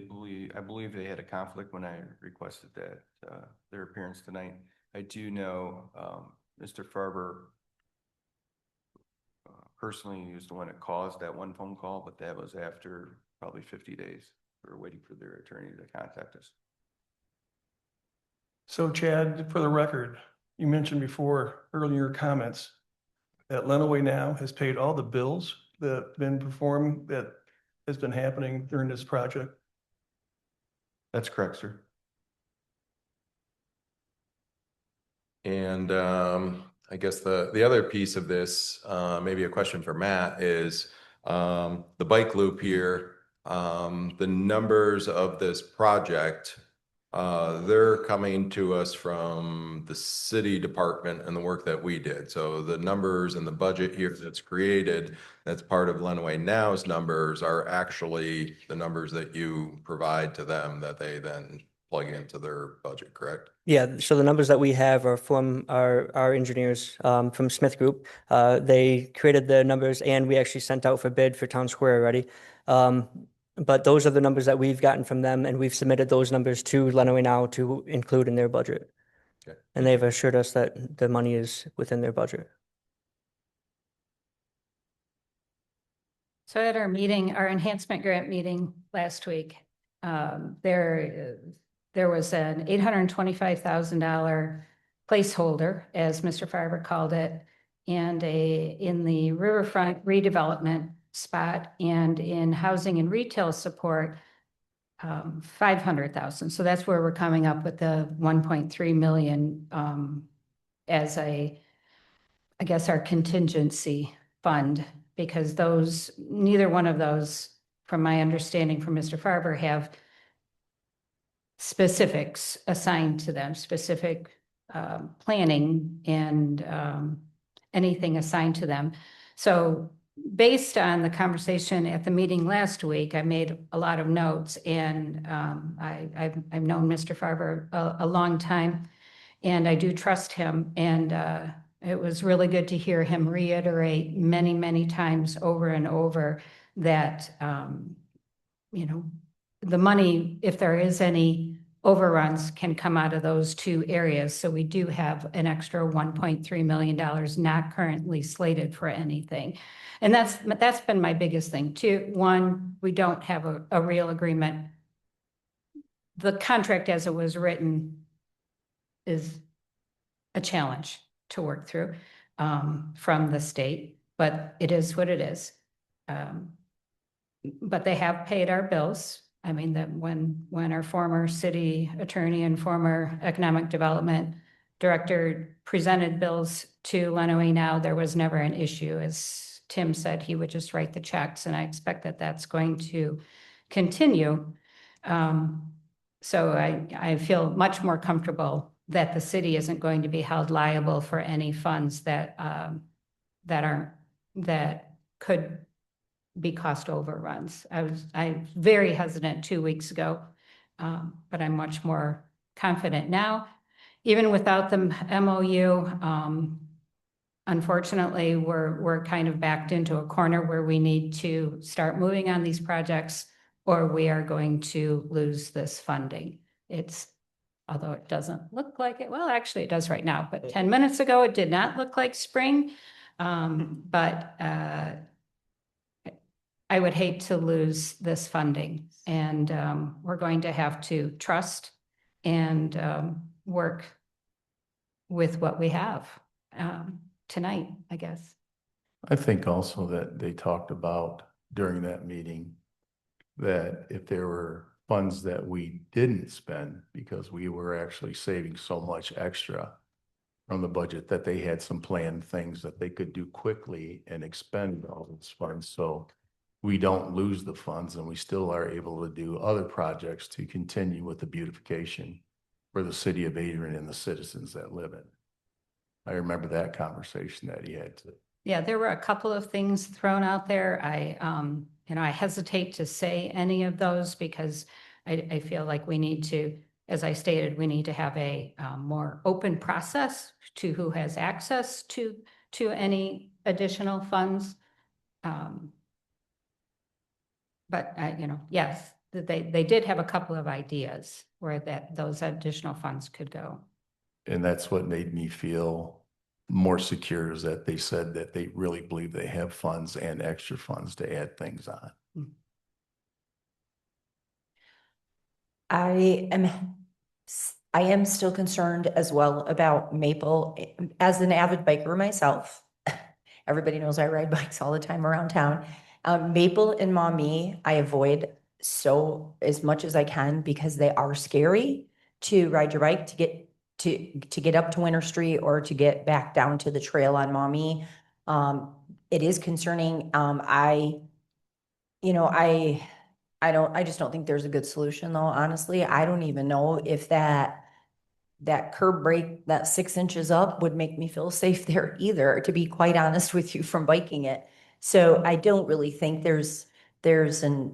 believe they had a conflict when I requested that, their appearance tonight. I do know, Mr. Farber personally was the one that caused that one phone call, but that was after probably 50 days. We were waiting for their attorney to contact us. So Chad, for the record, you mentioned before, earlier in your comments, that Lenawee Now has paid all the bills that have been performed, that has been happening during this project. That's correct, sir. And I guess the other piece of this, maybe a question for Matt, is the bike loop here, the numbers of this project, they're coming to us from the city department and the work that we did. So the numbers and the budget here that's created, that's part of Lenawee Now's numbers, are actually the numbers that you provide to them that they then plug into their budget, correct? Yeah, so the numbers that we have are from our engineers from Smith Group. They created the numbers and we actually sent out for bid for Town Square already. But those are the numbers that we've gotten from them, and we've submitted those numbers to Lenawee Now to include in their budget. Okay. And they've assured us that the money is within their budget. So at our meeting, our enhancement grant meeting last week, there was an $825,000 placeholder, as Mr. Farber called it, and in the riverfront redevelopment spot and in housing and retail support, 500,000. So that's where we're coming up with the 1.3 million as I guess our contingency fund, because neither one of those, from my understanding from Mr. Farber, have specifics assigned to them, specific planning and anything assigned to them. So based on the conversation at the meeting last week, I made a lot of notes, and I've known Mr. Farber a long time, and I do trust him. And it was really good to hear him reiterate many, many times over and over that, the money, if there is any overruns, can come out of those two areas. So we do have an extra $1.3 million not currently slated for anything. And that's been my biggest thing too. One, we don't have a real agreement. The contract as it was written is a challenge to work through from the state, but it is what it is. But they have paid our bills. I mean, that when our former city attorney and former economic development director presented bills to Lenawee now, there was never an issue. As Tim said, he would just write the checks, and I expect that that's going to continue. So I feel much more comfortable that the city isn't going to be held liable for any funds that could be cost overruns. I was very hesitant 2 weeks ago, but I'm much more confident now. Even without the MOU, unfortunately, we're kind of backed into a corner where we need to start moving on these projects, or we are going to lose this funding. Although it doesn't look like it, well, actually it does right now, but 10 minutes ago, it did not look like spring. But I would hate to lose this funding, and we're going to have to trust and work with what we have tonight, I guess. I think also that they talked about during that meeting that if there were funds that we didn't spend because we were actually saving so much extra from the budget, that they had some planned things that they could do quickly and expend all those funds. So we don't lose the funds and we still are able to do other projects to continue with the beautification for the city of Adrian and the citizens that live in it. I remember that conversation that he had to. Yeah, there were a couple of things thrown out there. I hesitate to say any of those because I feel like we need to, as I stated, we need to have a more open process to who has access to any additional funds. But yes, they did have a couple of ideas where those additional funds could go. And that's what made me feel more secure, is that they said that they really believe they have funds and extra funds to add things on. I am still concerned as well about Maple. As an avid biker myself, everybody knows I ride bikes all the time around town. Maple and Maumee, I avoid so as much as I can because they are scary to ride your bike to get up to Winter Street or to get back down to the trail on Maumee. It is concerning. I just don't think there's a good solution though, honestly. I don't even know if that curb break, that 6 inches up would make me feel safe there either, to be quite honest with you, from biking it. So I don't really think there's a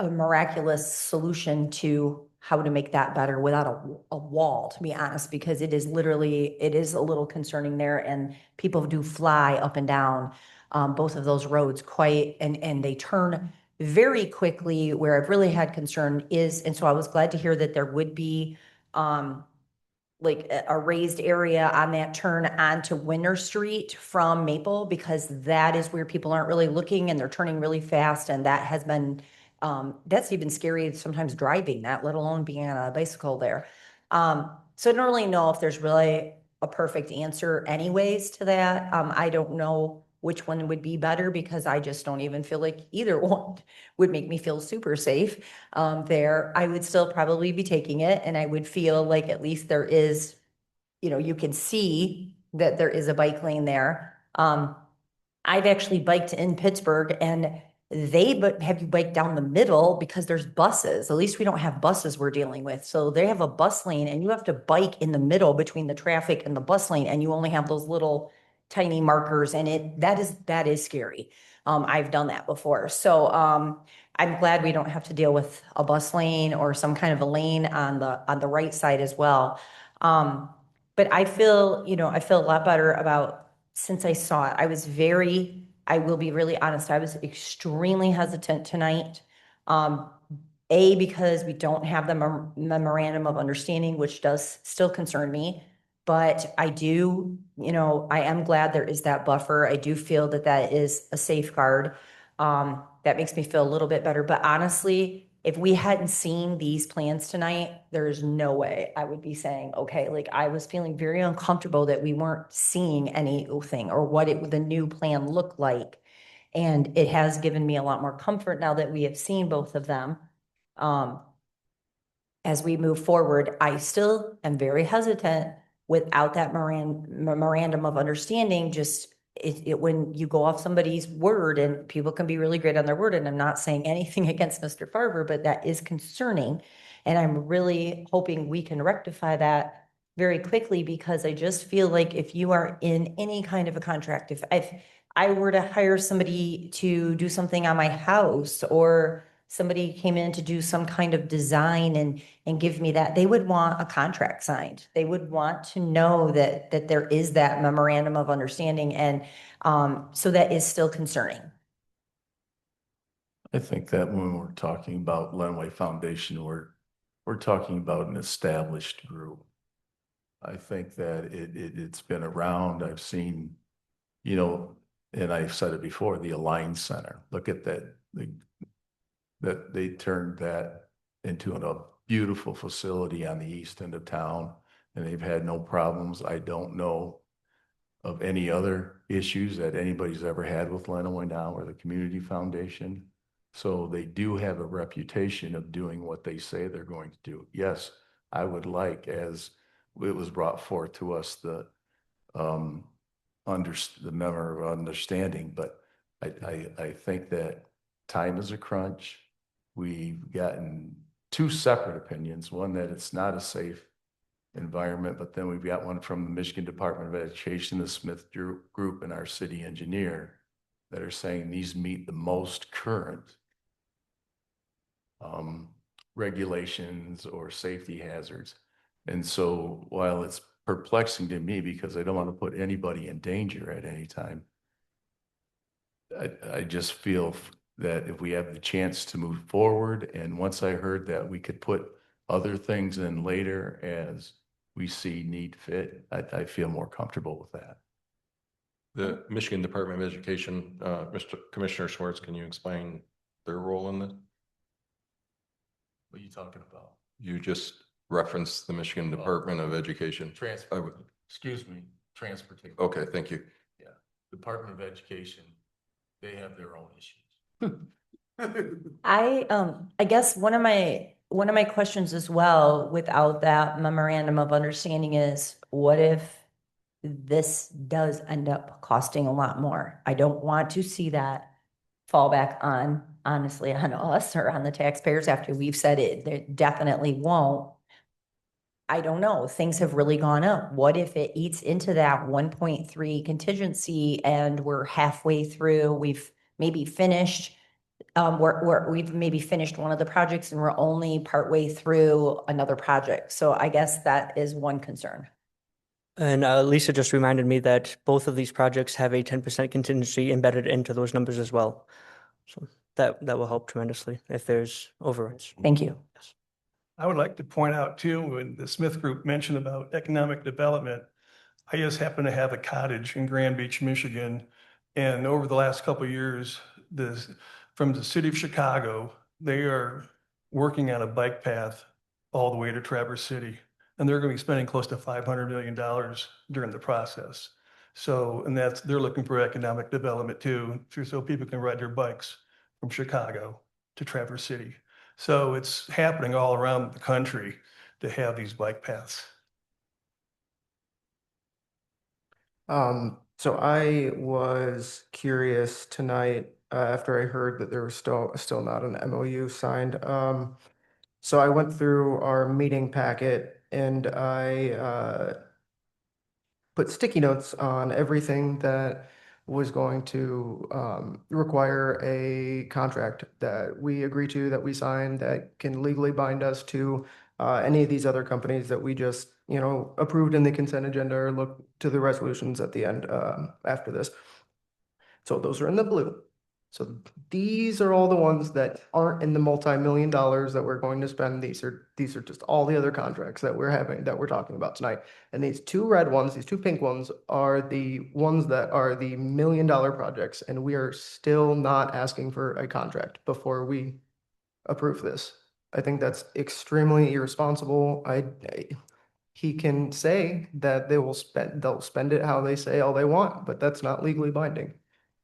miraculous solution to how to make that better without a wall, to be honest, because it is a little concerning there, and people do fly up and down both of those roads and they turn very quickly. Where I've really had concern is, and so I was glad to hear that there would be like a raised area on that turn onto Winter Street from Maple, because that is where people aren't really looking and they're turning really fast, and that has been that's even scary sometimes driving that, let alone being on a bicycle there. So I don't really know if there's really a perfect answer anyways to that. I don't know which one would be better because I just don't even feel like either one would make me feel super safe there. I would still probably be taking it, and I would feel like at least there is, you can see that there is a bike lane there. I've actually biked in Pittsburgh, and they have you bike down the middle because there's buses. At least we don't have buses we're dealing with. So they have a bus lane and you have to bike in the middle between the traffic and the bus lane, and you only have those little tiny markers, and that is scary. I've done that before. So I'm glad we don't have to deal with a bus lane or some kind of a lane on the right side as well. But I feel a lot better about, since I saw it. I will be really honest, I was extremely hesitant tonight Because we don't have the memorandum of understanding, which does still concern me. But I do, I am glad there is that buffer. I do feel that that is a safeguard. That makes me feel a little bit better. But honestly, if we hadn't seen these plans tonight, there is no way I would be saying, okay, like I was feeling very uncomfortable that we weren't seeing anything or what the new plan looked like. And it has given me a lot more comfort now that we have seen both of them. As we move forward, I still am very hesitant without that memorandum of understanding. Just when you go off somebody's word, and people can be really great on their word, and I'm not saying anything against Mr. Farber, but that is concerning. And I'm really hoping we can rectify that very quickly, because I just feel like if you are in any kind of a contract, if I were to hire somebody to do something on my house, or somebody came in to do some kind of design and give me that, they would want a contract signed. They would want to know that there is that memorandum of understanding. And so that is still concerning. I think that when we're talking about Lenway Foundation, we're talking about an established group. I think that it's been around. I've seen, and I've said it before, the Align Center. Look at that. That they turned that into a beautiful facility on the east end of town, and they've had no problems. I don't know of any other issues that anybody's ever had with Lenawee now or the Community Foundation. So they do have a reputation of doing what they say they're going to do. Yes, I would like, as it was brought forth to us, the member of understanding, but I think that time is a crunch. We've gotten two separate opinions, one that it's not a safe environment, but then we've got one from the Michigan Department of Education, the Smith Group, and our city engineer that are saying these meet the most current regulations or safety hazards. And so while it's perplexing to me, because I don't want to put anybody in danger at any time, I just feel that if we have the chance to move forward, and once I heard that we could put other things in later as we see need fit, I feel more comfortable with that. The Michigan Department of Education, Mr. Commissioner Schwartz, can you explain their role in this? What are you talking about? You just referenced the Michigan Department of Education. Transportation. Okay, thank you. Yeah, Department of Education, they have their own issues. I guess one of my questions as well, without that memorandum of understanding, is what if this does end up costing a lot more? I don't want to see that fall back on, honestly, on us or on the taxpayers after we've said it definitely won't. I don't know. Things have really gone up. What if it eats into that 1.3 contingency and we're halfway through? We've maybe finished. We've maybe finished one of the projects and we're only partway through another project. So I guess that is one concern. And Lisa just reminded me that both of these projects have a 10% contingency embedded into those numbers as well. So that will help tremendously if there's overruns. Thank you. Yes. I would like to point out too, when the Smith Group mentioned about economic development, I just happen to have a cottage in Grand Beach, Michigan. And over the last couple of years, from the city of Chicago, they are working on a bike path all the way to Traverse City. And they're going to be spending close to $500 million during the process. So, and they're looking for economic development too, so people can ride their bikes from Chicago to Traverse City. So it's happening all around the country to have these bike paths. So I was curious tonight, after I heard that there was still not an MOU signed. So I went through our meeting packet and I put sticky notes on everything that was going to require a contract that we agree to, that we sign, that can legally bind us to any of these other companies that we just, approved in the consent agenda, or look to the resolutions at the end after this. So those are in the blue. So these are all the ones that aren't in the multi-million dollars that we're going to spend. These are just all the other contracts that we're talking about tonight. And these two red ones, these two pink ones are the ones that are the million-dollar projects. And we are still not asking for a contract before we approve this. I think that's extremely irresponsible. He can say that they'll spend it how they say all they want, but that's not legally binding.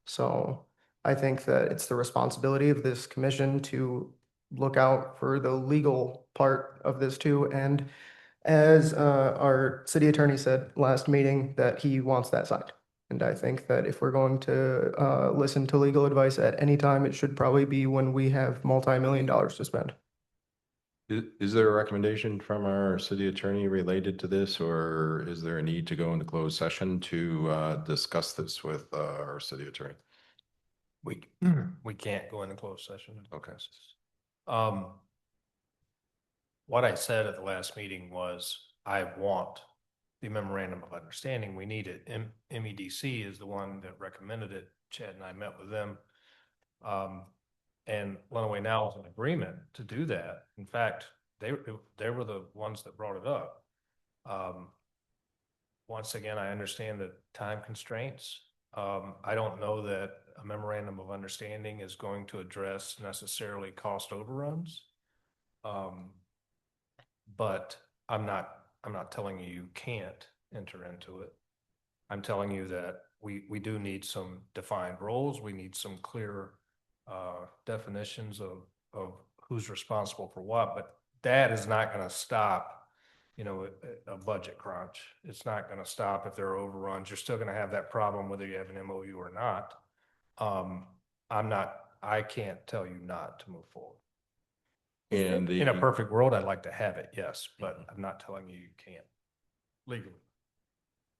So I think that it's the responsibility of this commission to look out for the legal part of this too. And as our city attorney said last meeting, that he wants that signed. And I think that if we're going to listen to legal advice at any time, it should probably be when we have multi-million dollars to spend. Is there a recommendation from our city attorney related to this, or is there a need to go into closed session to discuss this with our city attorney? We can't go into closed session. Okay. What I said at the last meeting was, I want the memorandum of understanding. We need it. MEDC is the one that recommended it. Chad and I met with them. And Lenawee now is in agreement to do that. In fact, they were the ones that brought it up. Once again, I understand the time constraints. I don't know that a memorandum of understanding is going to address necessarily cost overruns. But I'm not telling you can't enter into it. I'm telling you that we do need some defined roles. We need some clear definitions of who's responsible for what, but that is not going to stop, a budget crunch. It's not going to stop if there are overruns. You're still going to have that problem whether you have an MOU or not. I can't tell you not to move forward. And In a perfect world, I'd like to have it, yes, but I'm not telling you can't legally.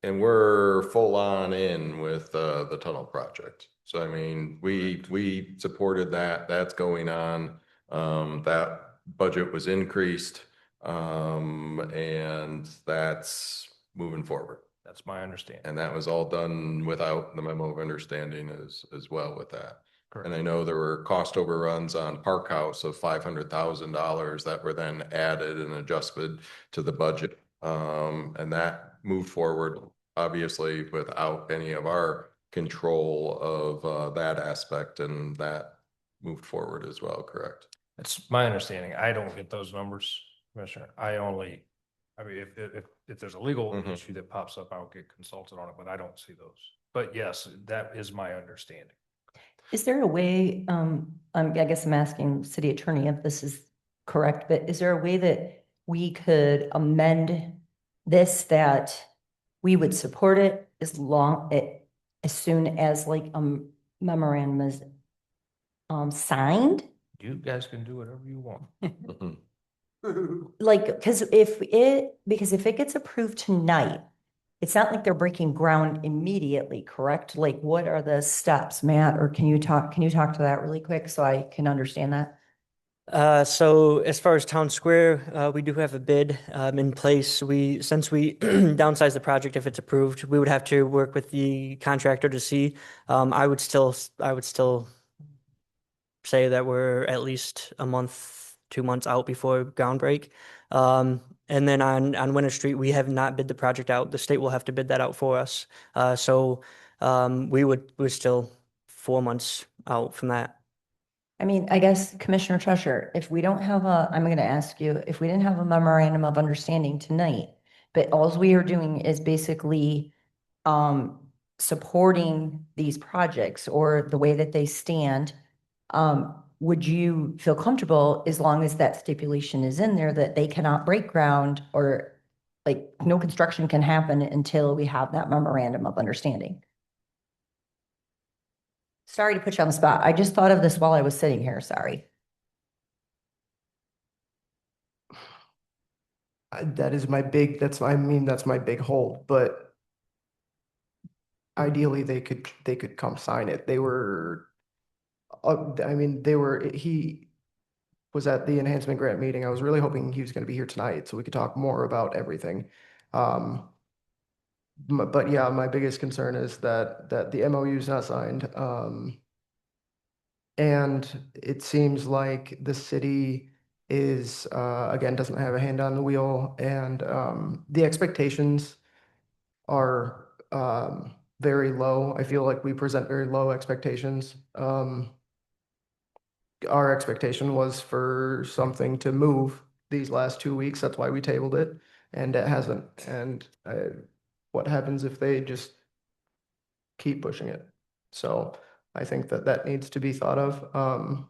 And we're full on in with the tunnel project. So I mean, we supported that. That's going on. That budget was increased, and that's moving forward. That's my understanding. And that was all done without the memo of understanding as well with that. Correct. And I know there were cost overruns on Park House of $500,000 that were then added and adjusted to the budget. And that moved forward, obviously, without any of our control of that aspect, and that moved forward as well, correct? That's my understanding. I don't get those numbers, Commissioner. If there's a legal issue that pops up, I'll get consulted on it, but I don't see those. But yes, that is my understanding. Is there a way, I guess I'm asking city attorney if this is correct, but is there a way that we could amend this, that we would support it as soon as like a memorandum is signed? You guys can do whatever you want. Like, because if it gets approved tonight, it's not like they're breaking ground immediately, correct? Like, what are the steps, Matt? Or can you talk to that really quick so I can understand that? So as far as Town Square, we do have a bid in place. Since we downsize the project, if it's approved, we would have to work with the contractor to see. I would still say that we're at least a month, 2 months out before ground break. And then on Winter Street, we have not bid the project out. The state will have to bid that out for us. We're still 4 months out from that. I mean, I guess Commissioner Cheshire, if we don't have I'm going to ask you, if we didn't have a memorandum of understanding tonight, but all we are doing is basically supporting these projects or the way that they stand, would you feel comfortable as long as that stipulation is in there that they cannot break ground or like no construction can happen until we have that memorandum of understanding? Sorry to put you on the spot. I just thought of this while I was sitting here. Sorry. That's my big hold, but ideally they could come sign it. He was at the enhancement grant meeting. I was really hoping he was going to be here tonight so we could talk more about everything. But yeah, my biggest concern is that the MOU is not signed. And it seems like the city is, again, doesn't have a hand on the wheel, and the expectations are very low. I feel like we present very low expectations. Our expectation was for something to move these last 2 weeks. That's why we tabled it, and it hasn't. And what happens if they just keep pushing it? So I think that that needs to be thought of.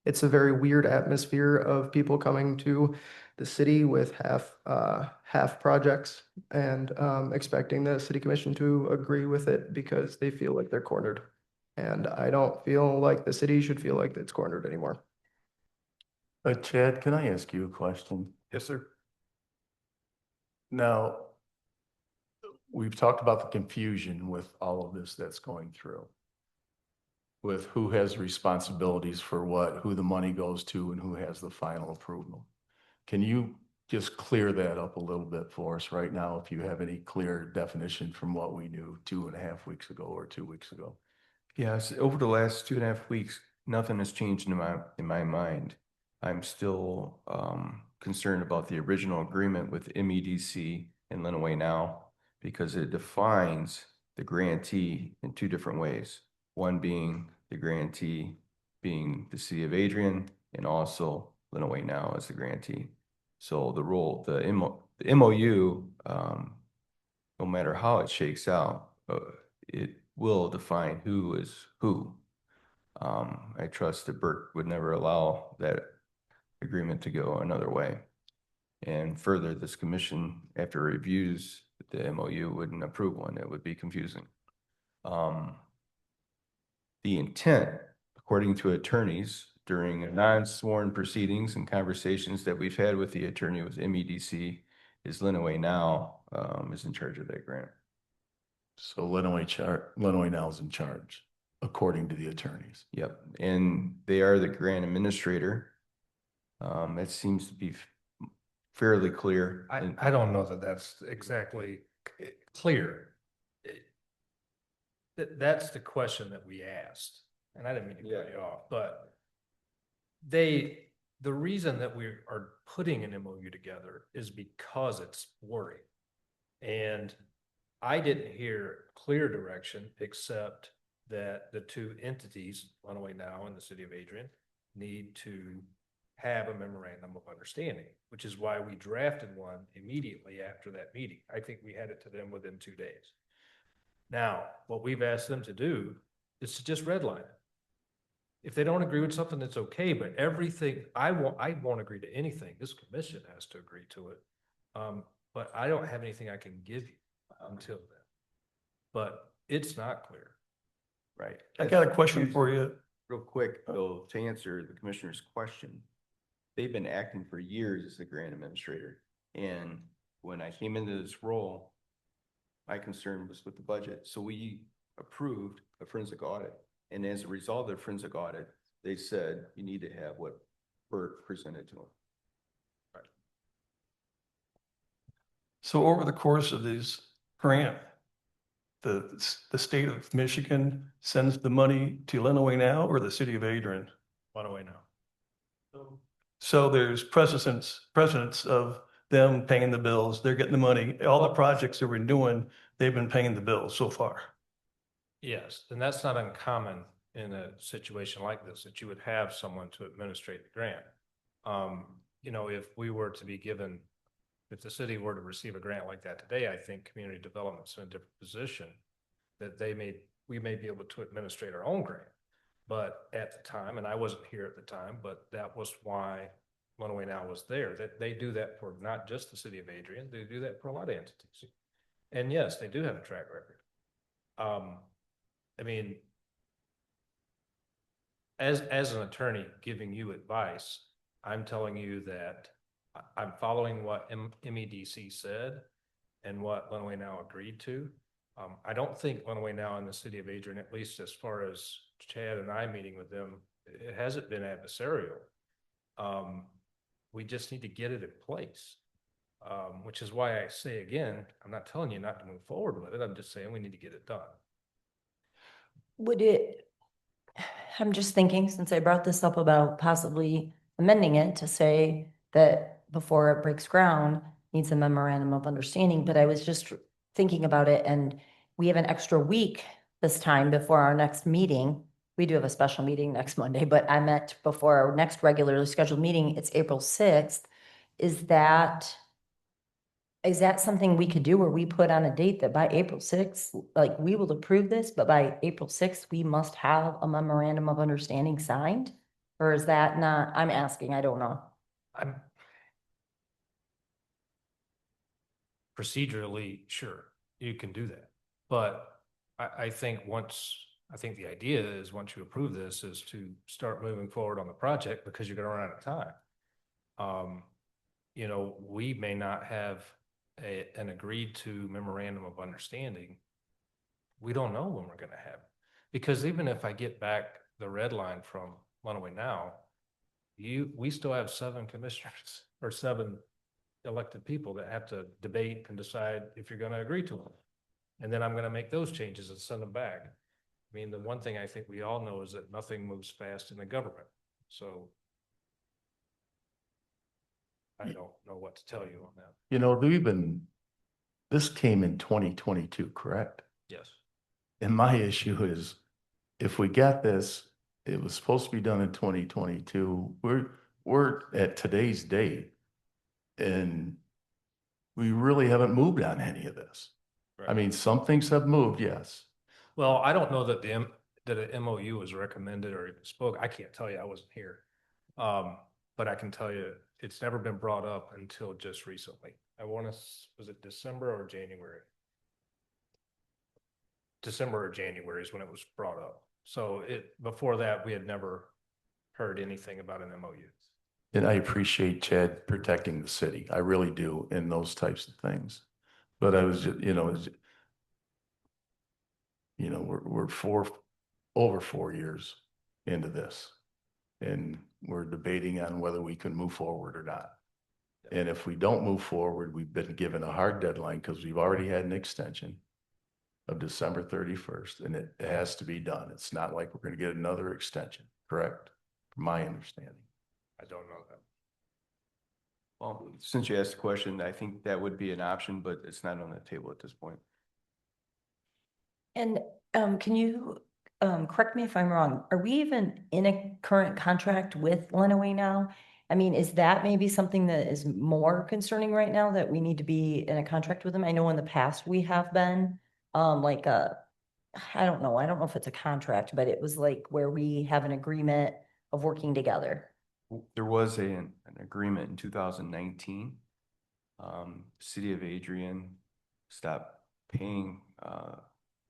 It's a very weird atmosphere of people coming to the city with half projects and expecting the city commission to agree with it because they feel like they're cornered. And I don't feel like the city should feel like it's cornered anymore. Chad, can I ask you a question? Yes, sir. Now, we've talked about the confusion with all of this that's going through, with who has responsibilities for what, who the money goes to, and who has the final approval. Can you just clear that up a little bit for us right now, if you have any clear definition from what we knew 2.5 weeks ago or 2 weeks ago? Yes, over the last 2.5 weeks, nothing has changed in my mind. I'm still concerned about the original agreement with MEDC and Lenawee Now, because it defines the grantee in two different ways. One being the grantee being the city of Adrian, and also Lenawee Now as the grantee. So the MOU, no matter how it shakes out, it will define who is who. I trust that Bert would never allow that agreement to go another way. And further, this commission, after reviews the MOU, wouldn't approve one. It would be confusing. The intent, according to attorneys, during non-sworn proceedings and conversations that we've had with the attorney with MEDC, is Lenawee Now is in charge of that grant. So Lenawee Now is in charge, according to the attorneys. Yep, and they are the grant administrator. That seems to be fairly clear. I don't know that that's exactly clear. That's the question that we asked, and I didn't mean to cut you off, but the reason that we are putting an MOU together is because it's blurry. And I didn't hear clear direction except that the two entities, Lenawee Now and the city of Adrian, need to have a memorandum of understanding, which is why we drafted one immediately after that meeting. I think we had it to them within 2 days. Now, what we've asked them to do is to just redline it. If they don't agree with something, that's okay, but everything, I won't agree to anything. This commission has to agree to it. But I don't have anything I can give you until then. But it's not clear. Right. I got a question for you. Real quick, though, to answer the commissioner's question, they've been acting for years as the grant administrator. And when I came into this role, my concern was with the budget. So we approved a forensic audit. And as a result of the forensic audit, they said you need to have what Bert presented to them. Right. So over the course of this grant, the state of Michigan sends the money to Lenawee Now or the city of Adrian? Lenawee Now. So there's precedence of them paying the bills. They're getting the money. All the projects that we're doing, they've been paying the bills so far. Yes, and that's not uncommon in a situation like this, that you would have someone to administrate the grant. You know, if we were to be given, if the city were to receive a grant like that today, I think community development's in a different position, that we may be able to administrate our own grant. But at the time, and I wasn't here at the time, but that was why Lenawee Now was there, that they do that for not just the city of Adrian, they do that for a lot of entities. And yes, they do have a track record. I mean, as an attorney giving you advice, I'm telling you that I'm following what MEDC said and what Lenawee Now agreed to. I don't think Lenawee Now in the city of Adrian, at least as far as Chad and I meeting with them, it hasn't been adversarial. We just need to get it in place, which is why I say again, I'm not telling you not to move forward with it. I'm just saying we need to get it done. Would it I'm just thinking, since I brought this up about possibly amending it to say that before it breaks ground, needs a memorandum of understanding, but I was just thinking about it, and we have an extra week this time before our next meeting. We do have a special meeting next Monday, but I meant before our next regularly scheduled meeting, it's April 6th. Is that something we could do where we put on a date that by April 6th, like we will approve this, but by April 6th, we must have a memorandum of understanding signed? Or is that not, I'm asking, I don't know. I'm procedurally, sure, you can do that. But I think the idea is once you approve this is to start moving forward on the project because you're gonna run out of time. We may not have an agreed to memorandum of understanding. We don't know when we're gonna have it. Because even if I get back the red line from Runaway Now, we still have 7 commissioners or 7 elected people that have to debate and decide if you're gonna agree to them. And then I'm gonna make those changes and send them back. I mean, the one thing I think we all know is that nothing moves fast in the government. So I don't know what to tell you on that. This came in 2022, correct? Yes. And my issue is, if we got this, it was supposed to be done in 2022. We're at today's date, and we really haven't moved on any of this. I Right. mean, some things have moved, yes. Well, I don't know that that an MOU was recommended or even spoke. I can't tell you, I wasn't here. But I can tell you, it's never been brought up until just recently. Was it December or January? December or January is when it was brought up. So before that, we had never heard anything about an MOU. And I appreciate Chad protecting the city. I really do in those types of things. But I was just, we're over 4 years into this. And we're debating on whether we can move forward or not. And if we don't move forward, we've been given a hard deadline because we've already had an extension of December 31st, and it has to be done. It's not like we're going to get another extension, correct? From my understanding. I don't know that. Well, since you asked the question, I think that would be an option, but it's not on the table at this point. And can you correct me if I'm wrong? Are we even in a current contract with Lenawee now? I mean, is that maybe something that is more concerning right now, that we need to be in a contract with them? I know in the past we have been, I don't know if it's a contract, but it was like where we have an agreement of working together. There was an agreement in 2019. City of Adrian stopped paying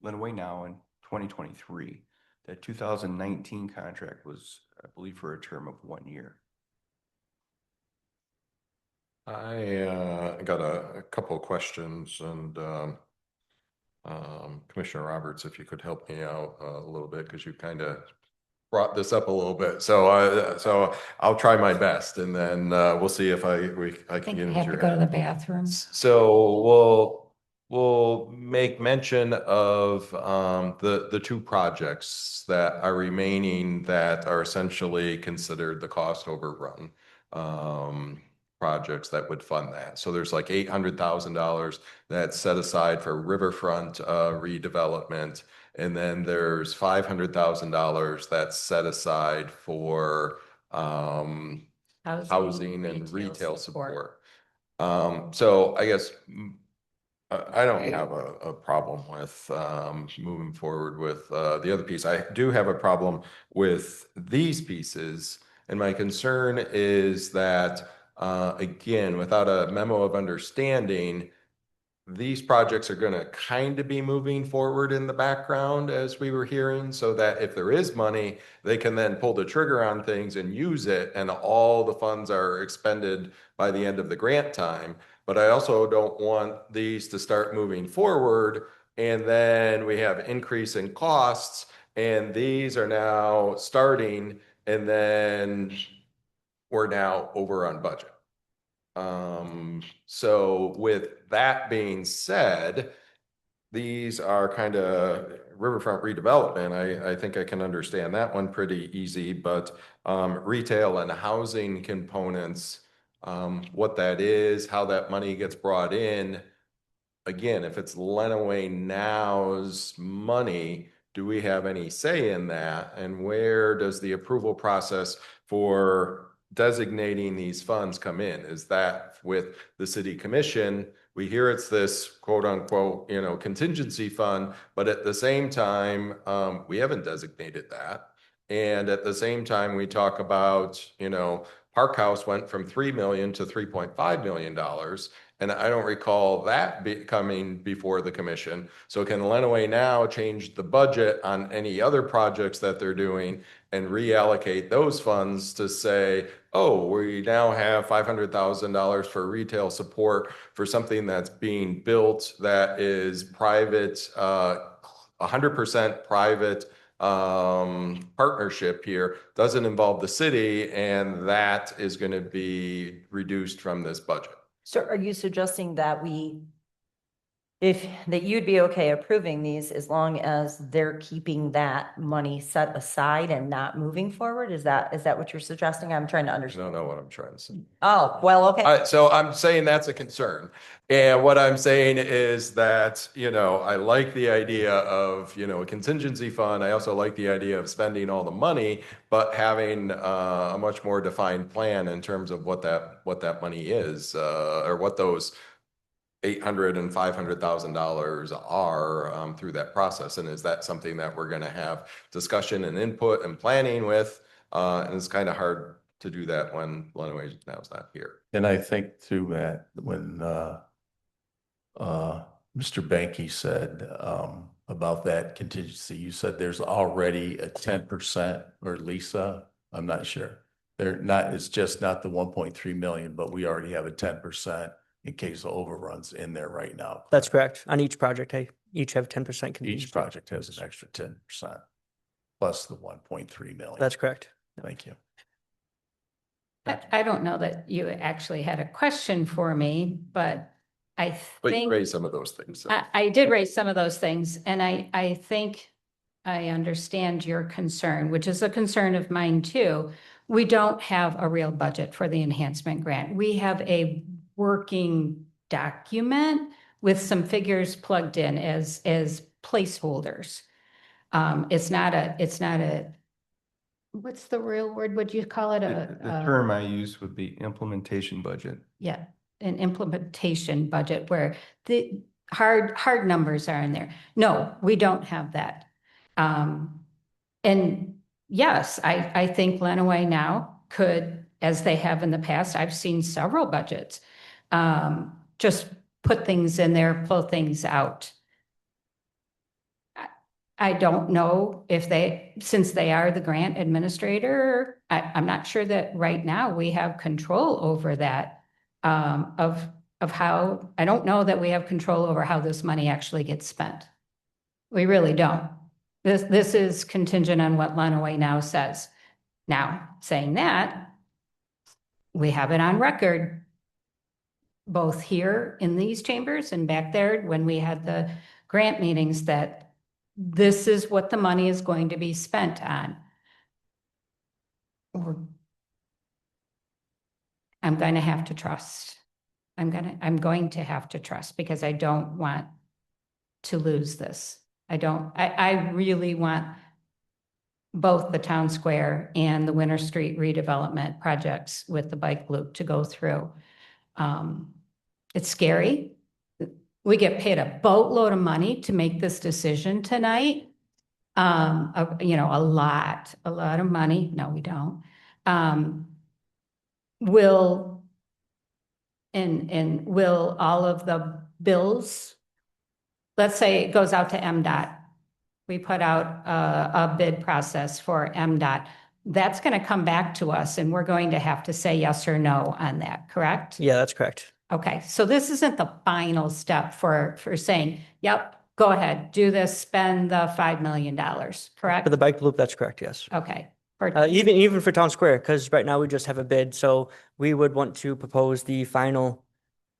Lenawee Now in 2023. That 2019 contract was, I believe, for a term of 1 year. I got a couple of questions, and Commissioner Roberts, if you could help me out a little bit, because you kind of brought this up a little bit. So I'll try my best, and then we'll see if I can get into Have your to go to head. the bathroom. So we'll make mention of the 2 projects that are remaining that are essentially considered the cost overrun projects that would fund that. So there's like $800,000 that's set aside for riverfront redevelopment. And then there's $500,000 that's set aside for housing and retail support. So I guess I don't have a problem with moving forward with the other piece. I do have a problem with these pieces. And my concern is that, again, without a memo of understanding, these projects are going to kind of be moving forward in the background as we were hearing, so that if there is money, they can then pull the trigger on things and use it, and all the funds are expended by the end of the grant time. But I also don't want these to start moving forward, and then we have increase in costs, and these are now starting, and then we're now over on budget. So with that being said, these are kind of riverfront redevelopment. I think I can understand that one pretty easy, but retail and housing components, what that is, how that money gets brought in. Again, if it's Lenawee Now's money, do we have any say in that? And where does the approval process for designating these funds come in? Is that with the city commission? We hear it's this quote unquote, contingency fund, but at the same time, we haven't designated that. And at the same time, we talk about, Park House went from 3 million to $3.5 million. And I don't recall that coming before the commission. So can Lenawee Now change the budget on any other projects that they're doing and reallocate those funds to say, oh, we now have $500,000 for retail support for something that's being built that is private, 100% private partnership here, doesn't involve the city, and that is going to be reduced from this budget. So are you suggesting that that you'd be okay approving these as long as they're keeping that money set aside and not moving forward? Is that what you're suggesting? I'm trying to I understand. don't know what I'm trying to say. Oh, well, okay. So I'm saying that's a concern. And what I'm saying is that, I like the idea of, a contingency fund. I also like the idea of spending all the money, but having a much more defined plan in terms of what that money is, or what those $800,000 and $500,000 are through that process. And is that something that we're going to have discussion and input and planning with? And it's kind of hard to do that when Lenawee Now's not here. And I think too, Matt, when Mr. Banky said about that contingency, you said there's already a 10%, or Lisa, I'm not sure. It's just not the 1.3 million, but we already have a 10% in case of overruns in there right now. That's correct. On each project, they each have 10% contingency. Each project has an extra 10% plus the 1.3 million. That's correct. Thank you. I don't know that you actually had a question for me, but I But you think raised some of those things. So. I did raise some of those things, and I think I understand your concern, which is a concern of mine too. We don't have a real budget for the enhancement grant. We have a working document with some figures plugged in as placeholders. It's not a, what's the real word? Would you call it The term I use would be implementation budget. Yeah, an implementation budget where the hard numbers are in there. No, we don't have that. And yes, I think Lenawee Now could, as they have in the past, I've seen several budgets, just put things in there, pull things out. I don't know if since they are the grant administrator, I'm not sure that right now we have control over that, of how, I don't know that we have control over how this money actually gets spent. We really don't. This is contingent on what Lenawee Now says. Now, saying that, we have it on record, both here in these chambers and back there when we had the grant meetings, that this is what the money is going to be spent on. I'm going to have to trust. I'm going to have to trust, because I don't want to lose this. I really want both the town square and the Winter Street redevelopment projects with the bike loop to go through. It's scary. We get paid a boatload of money to make this decision tonight. A lot of money. No, we don't. Will all of the bills, let's say it goes out to MDOT. We put out a bid process for MDOT. That's going to come back to us, and we're going to have to say yes or no on that, correct? Yeah, that's correct. Okay, so this isn't the final step for saying, yep, go ahead, do this, spend the $5 million, correct? For the bike loop, that's correct, yes. Okay. Even for town square, because right now we just have a bid, so we would want to propose the final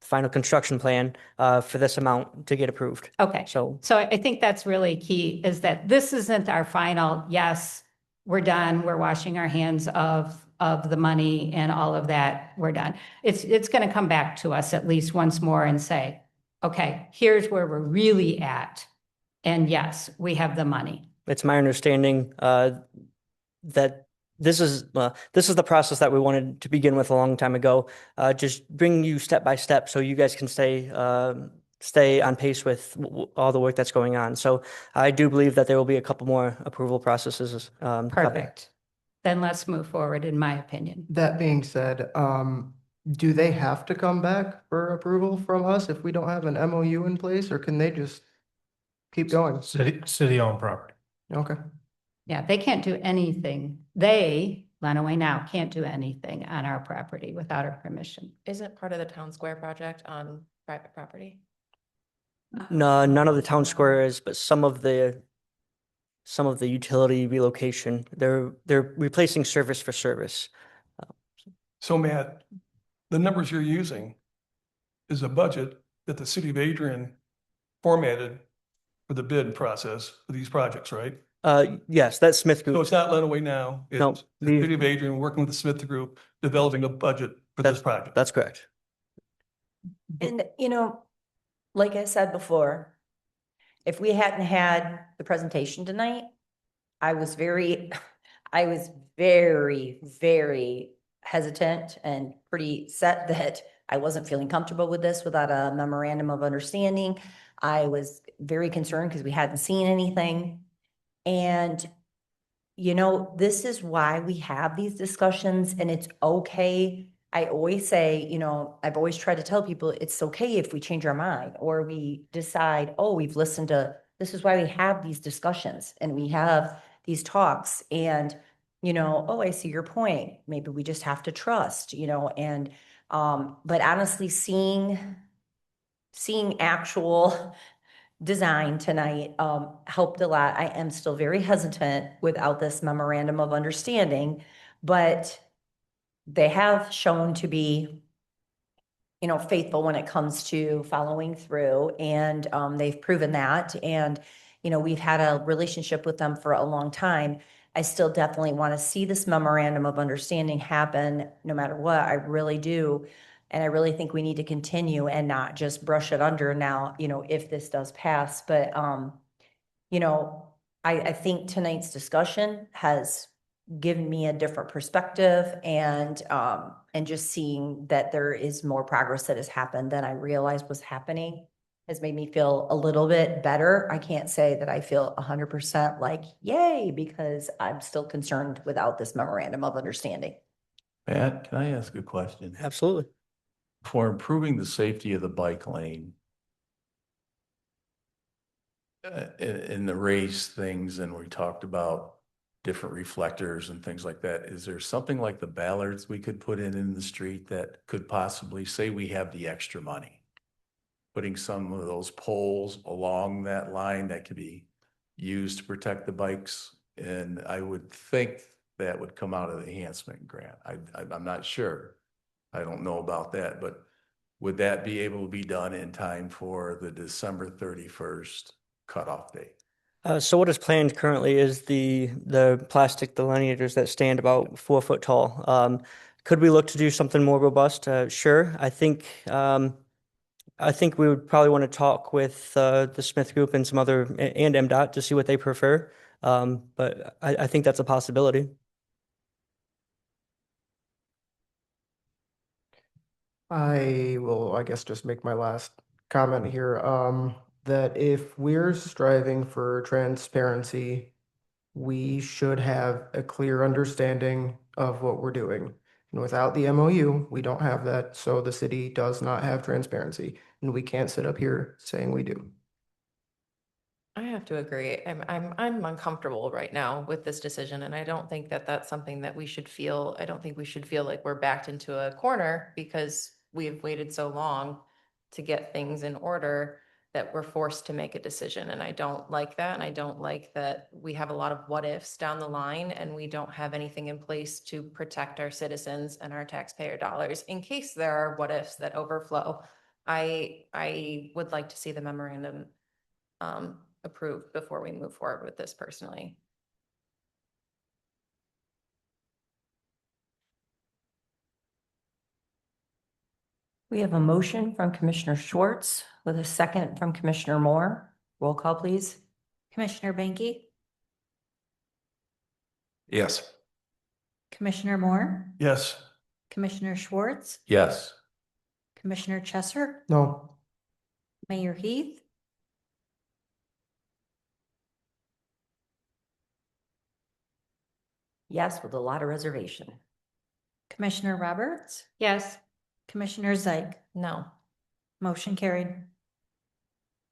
final construction plan for this amount to get approved. Okay. So So I think that's really key, is that this isn't our final, yes, we're done, we're washing our hands of the money and all of that, we're done. It's going to come back to us at least once more and say, okay, here's where we're really at. And yes, we have the money. it's my understanding that this is the process that we wanted to begin with a long time ago. Just bring you step by step so you guys can stay on pace with all the work that's going on. So I do believe that there will be a couple more approval processes. Coming. Perfect. Then let's move forward, in my opinion. That being said, do they have to come back for approval from us if we don't have an MOU in place, or can they just keep going? City-owned property. Okay. Yeah, they can't do anything. They, Lenawee now, can't do anything on our property without our permission. Isn't part of the town square project on private property? No, none of the town square is, but some of the utility relocation. They're replacing service for service. So Matt, the numbers you're using is a budget that the city of Adrian formatted for the bid process for these projects, right? Yes, that's Smith So Group. it's not Lenawee now. No, It's the city of Adrian working with the Smith Group, developing a budget for this project. That's correct. And, like I said before, if we hadn't had the presentation tonight, I was very, very hesitant and pretty set that I wasn't feeling comfortable with this without a memorandum of understanding. I was very concerned because we hadn't seen anything. And, this is why we have these discussions, and it's okay. I always say, I've always tried to tell people it's okay if we change our mind or we decide, oh, we've listened to, this is why we have these discussions and we have these talks. And, oh, I see your point. Maybe we just have to trust, but honestly, seeing actual design tonight helped a lot. I am still very hesitant without this memorandum of understanding, but they have shown to be, faithful when it comes to following through, and they've proven that. And, we've had a relationship with them for a long time. I still definitely want to see this memorandum of understanding happen no matter what. I really do. And I really think we need to continue and not just brush it under now, if this does pass. But, I think tonight's discussion has given me a different perspective, and just seeing that there is more progress that has happened than I realized was happening has made me feel a little bit better. I can't say that I feel 100% like, yay, because I'm still concerned without this memorandum of understanding. Pat, can I ask a question? Absolutely. For improving the safety of the bike lane, in the race things, and we talked about different reflectors and things like that, is there something like the ballards we could put in the street that could possibly, say we have the extra money, putting some of those poles along that line that could be used to protect the bikes? And I would think that would come out of the enhancement grant. I'm not sure. I don't know about that, but would that be able to be done in time for the December 31st cutoff date? So what is planned currently is the plastic delineators that stand about 4 foot tall. Could we look to do something more robust? Sure. I think we would probably want to talk with the Smith Group and some other and MDOT to see what they prefer. But I think that's a possibility. I will, I guess, just make my last comment here, that if we're striving for transparency, we should have a clear understanding of what we're doing. And without the MOU, we don't have that, so the city does not have transparency, and we can't sit up here saying we do. I have to agree. I'm uncomfortable right now with this decision, and I don't think that that's something that we should feel. I don't think we should feel like we're backed into a corner because we've waited so long to get things in order that we're forced to make a decision. And I don't like that. And I don't like that we have a lot of what ifs down the line and we don't have anything in place to protect our citizens and our taxpayer dollars in case there are what ifs that overflow I would like to see the memorandum approved before we move forward with this personally. We have a motion from Commissioner Schwartz with a second from Commissioner Moore. Roll call, please. Commissioner Banky, Yes. Commissioner Moore, Yes. Commissioner Schwartz, Yes. Commissioner Chesser, No. Mayor Heath, Yes, with a lot of reservation. Commissioner Roberts, Yes. Commissioner Zeig. No. Motion carried.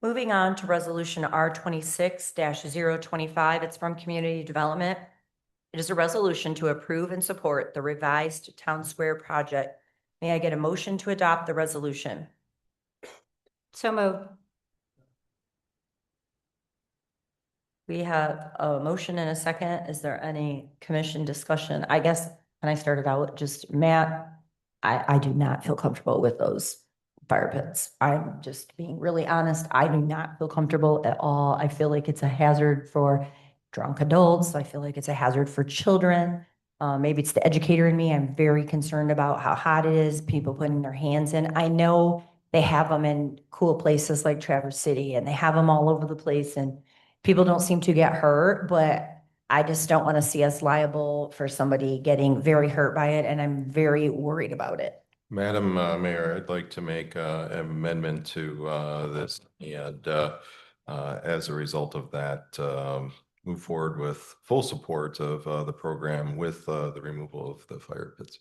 Moving on to resolution R 26-025, it's from Community Development. It is a resolution to approve and support the revised Town Square project. May I get a motion to adopt the resolution? So moved. We have a motion and a second. Is there any commission discussion? I guess, can I start it out? Just Matt, I do not feel comfortable with those fire pits. I'm just being really honest. I do not feel comfortable at all. I feel like it's a hazard for drunk adults. I feel like it's a hazard for children. Maybe it's the educator in me. I'm very concerned about how hot it is, people putting their hands in. I know they have them in cool places like Traverse City and they have them all over the place and people don't seem to get hurt, but I just don't want to see us liable for somebody getting very hurt by it, and I'm very worried about it. Madam Mayor, I'd like to make an amendment to this and as a result of that, move forward with full support of the program with the removal of the fire pits.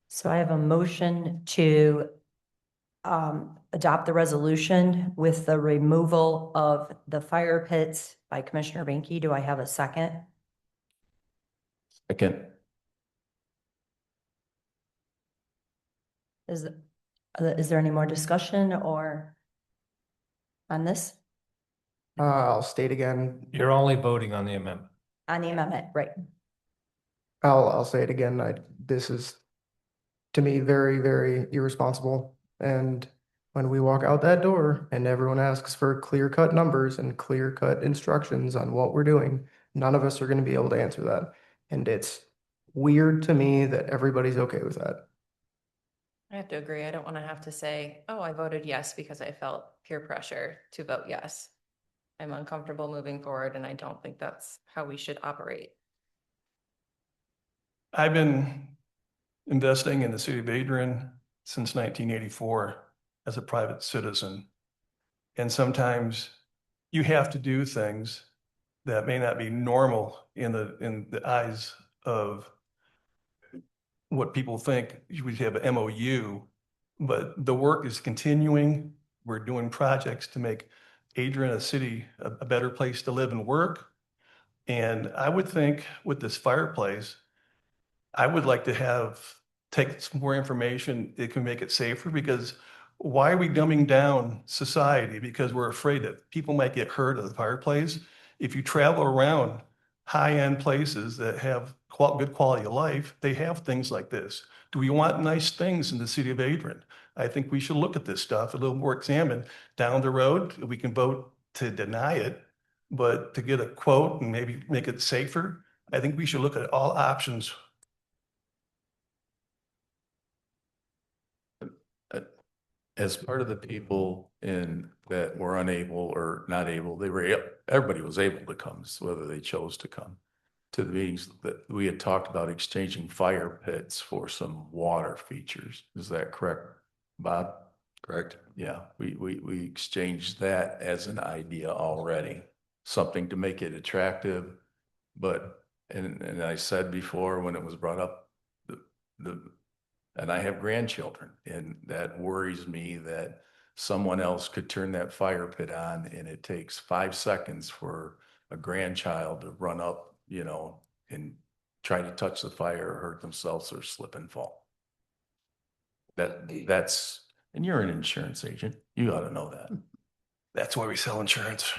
So I have a motion to adopt the resolution with the removal of the fire pits by Commissioner Banky. Do I have a second? Second. Is there any more discussion or on this? I'll state again, You're only voting on the amendment. On the amendment, right? I'll say it again, this is to me very, very irresponsible. And when we walk out that door and everyone asks for clear-cut numbers and clear-cut instructions on what we're doing, none of us are going to be able to answer that. And it's weird to me that everybody's okay with that. I have to agree. I don't want to have to say, oh, I voted yes because I felt peer pressure to vote yes. I'm uncomfortable moving forward and I don't think that's how we should operate. I've been investing in the city of Adrian since 1984 as a private citizen. And sometimes you have to do things that may not be normal in the eyes of what people think. We have an MOU, but the work is continuing. We're doing projects to make Adrian a city a better place to live and work. And I would think with this fireplace, I would like to take some more information that can make it safer, because why are we dumbing down society? Because we're afraid that people might get hurt at the fireplace. If you travel around high-end places that have good quality of life, they have things like this. Do we want nice things in the city of Adrian? I think we should look at this stuff a little more, examine down the road. We can vote to deny it, but to get a quote and maybe make it safer, I think we should look at all options. As part of the people that were unable or not able, everybody was able to come, whether they chose to come to the meetings, that we had talked about exchanging fire pits for some water features. Is that correct, Bob? Correct. Yeah, we exchanged that as an idea already, something to make it attractive. But, and I said before when it was brought up, and I have grandchildren, and that worries me that someone else could turn that fire pit on and it takes 5 seconds for a grandchild to run up, and try to touch the fire or hurt themselves or slip and fall. And you're an insurance agent. You ought to know that. That's why we sell insurance.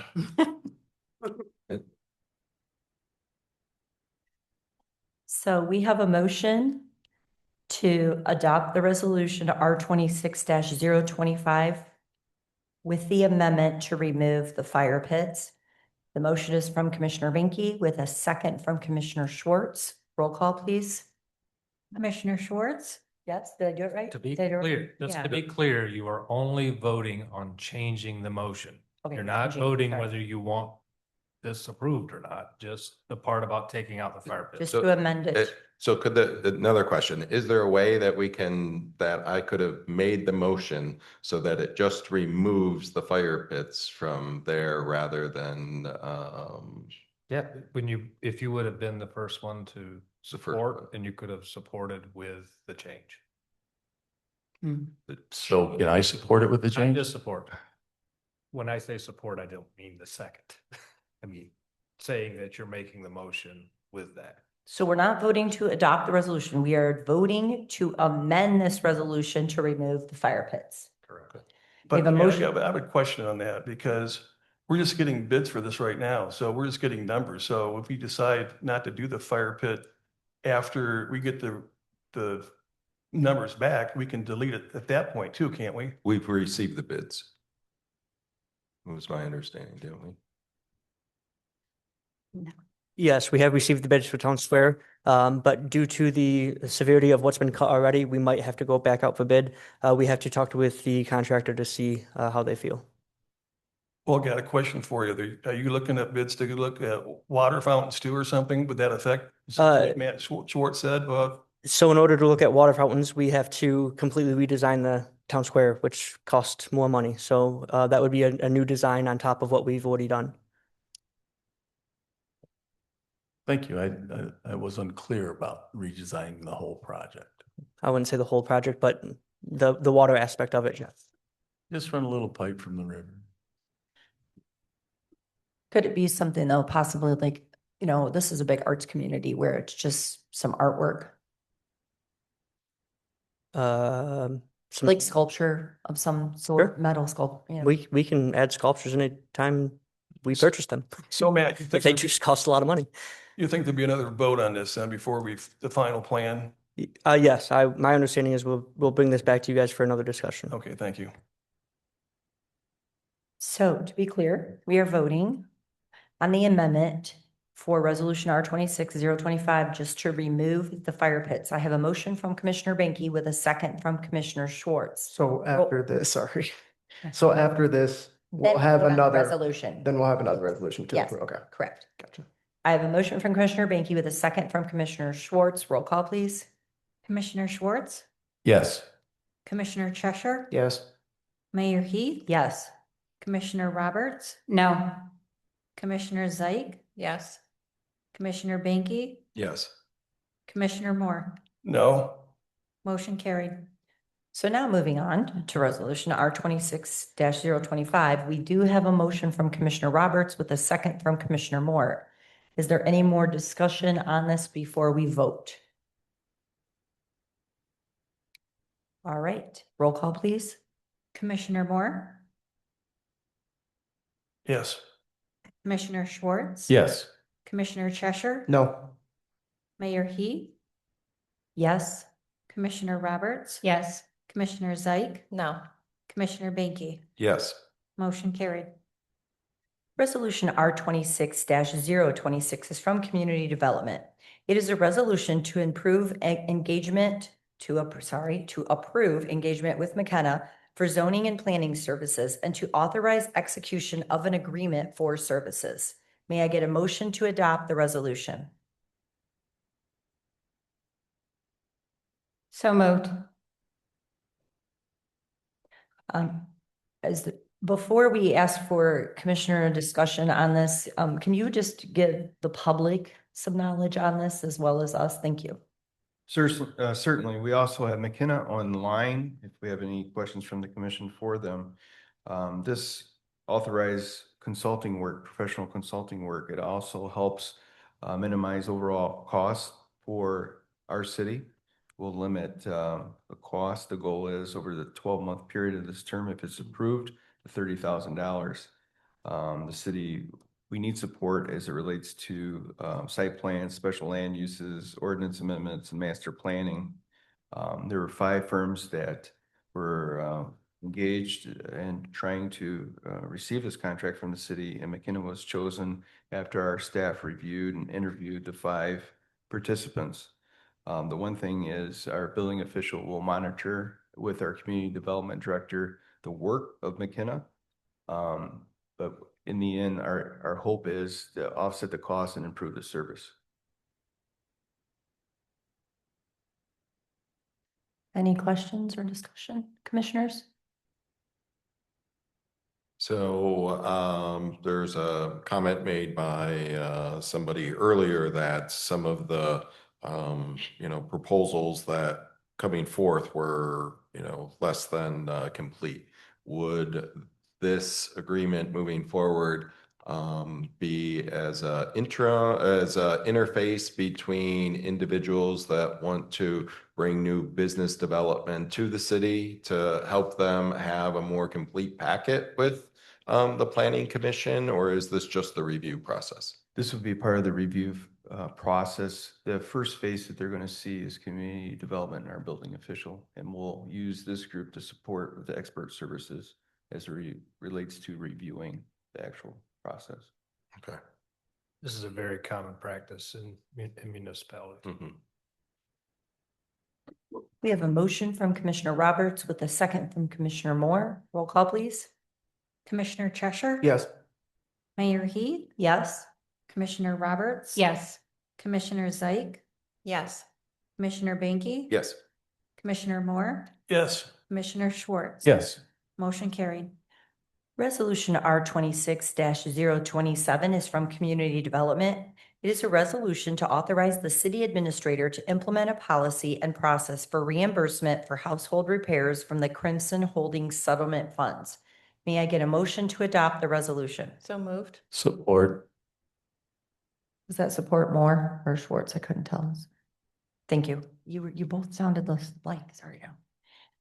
So we have a motion to adopt the resolution R 26 025 with the amendment to remove the fire pits. The motion is from Commissioner Binky with a second from Commissioner Schwartz. Roll call, please. Commissioner Schwartz, Yes, did I do it right? To be Did I do it right? clear, just Yeah. to be clear, you are only voting on changing the motion. Okay, You're not changing, voting sorry. whether you want this approved or not, just the part about taking out the fire pit. Just to amend it. So could another question, is there a way that that I could have made the motion so that it just removes the fire pits from there rather than, Yeah, if you would have been the first one to support, then you could have supported with the change. So can I support it with the I change? just support. When I say support, I don't mean the second. I mean, saying that you're making the motion with that. So we're not voting to adopt the resolution. We are voting to amend this resolution to remove the fire pits. Correct. We But have a yeah, motion. I have a question on that because we're just getting bids for this right now. So we're just getting numbers. So if we decide not to do the fire pit after we get the numbers back, we can delete it at that point too, can't we? we've received the bids? That was my understanding, didn't we? Yes, we have received the bids for Town Square, but due to the severity of what's been cut already, we might have to go back out for bid. We have to talk with the contractor to see how they feel. Well, got a question for you. Are you looking at bids to look at water fountains too or something? Would that affect? Matt Schwartz said, So in order to look at water fountains, we have to completely redesign the Town Square, which costs more money. So that would be a new design on top of what we've already done. Thank you. I was unclear about redesigning the whole project. I wouldn't say the whole project, but the water aspect of it, yes. Just run a little pipe from the river. Could it be something though, possibly like, this is a big arts community where it's just some artwork, like sculpture of some sort, Sure. metal sculpture? We can add sculptures anytime we purchase them. so Matt, you If think they just cost a lot of money. you think there'd be another vote on this then before the final plan? Yes, my understanding is we'll bring this back to you guys for another discussion. Okay, thank you. So to be clear, we are voting on the amendment for resolution R 26 025, just to remove the fire pits. I have a motion from Commissioner Banky with a second from Commissioner Schwartz. So after this, sorry. So after this, Then we'll have vote on the another resolution. Then we'll have another resolution too. Yes. Okay, Correct. gotcha. I have a motion from Commissioner Banky with a second from Commissioner Schwartz. Roll call, please. Commissioner Schwartz, Yes. Commissioner Cheshire, Yes. Mayor Heath, Yes. Commissioner Roberts, No. Commissioner Zeig, Yes. Commissioner Banky, Yes. Commissioner Moore. No, Motion carried. So now moving on to resolution R 26 025, we do have a motion from Commissioner Roberts with a second from Commissioner Moore. Is there any more discussion on this before we vote? All right, roll call, please. Commissioner Moore, yes. Commissioner Schwartz. Yes. Commissioner Cheshire, No. Mayor Heath, Yes. Commissioner Roberts, Yes. Commissioner Zeig, No. Commissioner Banky. Yes. Motion carried. Resolution R 26 026 is from Community Development. It is a resolution to improve engagement, to approve engagement with McKenna for zoning and planning services and to authorize execution of an agreement for services. May I get a motion to adopt the resolution? So moved. Before we ask for commissioner discussion on this, can you just give the public some knowledge on this as well as us? Thank you. Certainly. We also have McKenna online, if we have any questions from the commission for them. This authorized consulting work, professional consulting work, it also helps minimize overall costs for our city. We'll limit the cost. The goal is over the 12-month period of this term, if it's approved, to $30,000. The city, we need support as it relates to site plans, special land uses, ordinance amendments, and master planning. There were 5 firms that were engaged in trying to receive this contract from the city, and McKenna was chosen after our staff reviewed and interviewed the 5 participants. The one thing is our building official will monitor with our community development director the work of McKenna. But in the end, our hope is to offset the cost and improve the service. Any questions or discussion, commissioners? So there's a comment made by somebody earlier that some of the proposals that coming forth were less than complete. Would this agreement moving forward be as a interface between individuals that want to bring new business development to the city to help them have a more complete packet with the planning commission, or is this just the review process? This will be part of the review process. The first phase that they're going to see is community development and our building official, and we'll use this group to support the expert services as it relates to reviewing the actual process. Okay. This is a very common practice in municipalities. Mm-hmm. We have a motion from Commissioner Roberts with a second from Commissioner Moore. Roll call, please. Commissioner Cheshire? Yes. Mayor Heath? Yes. Commissioner Roberts? Yes. Commissioner Zeig? Yes. Commissioner Banky? Yes. Commissioner Moore? Yes. Commissioner Schwartz? Yes. Motion carried. Resolution R 26-027 is from Community Development. It is a resolution to authorize the city administrator to implement a policy and process for reimbursement for household repairs from the Crimson Holdings settlement funds. May I get a motion to adopt the resolution? So moved. Support. Was that support Moore or Schwartz? I couldn't tell. Thank you. You both sounded like, sorry. No.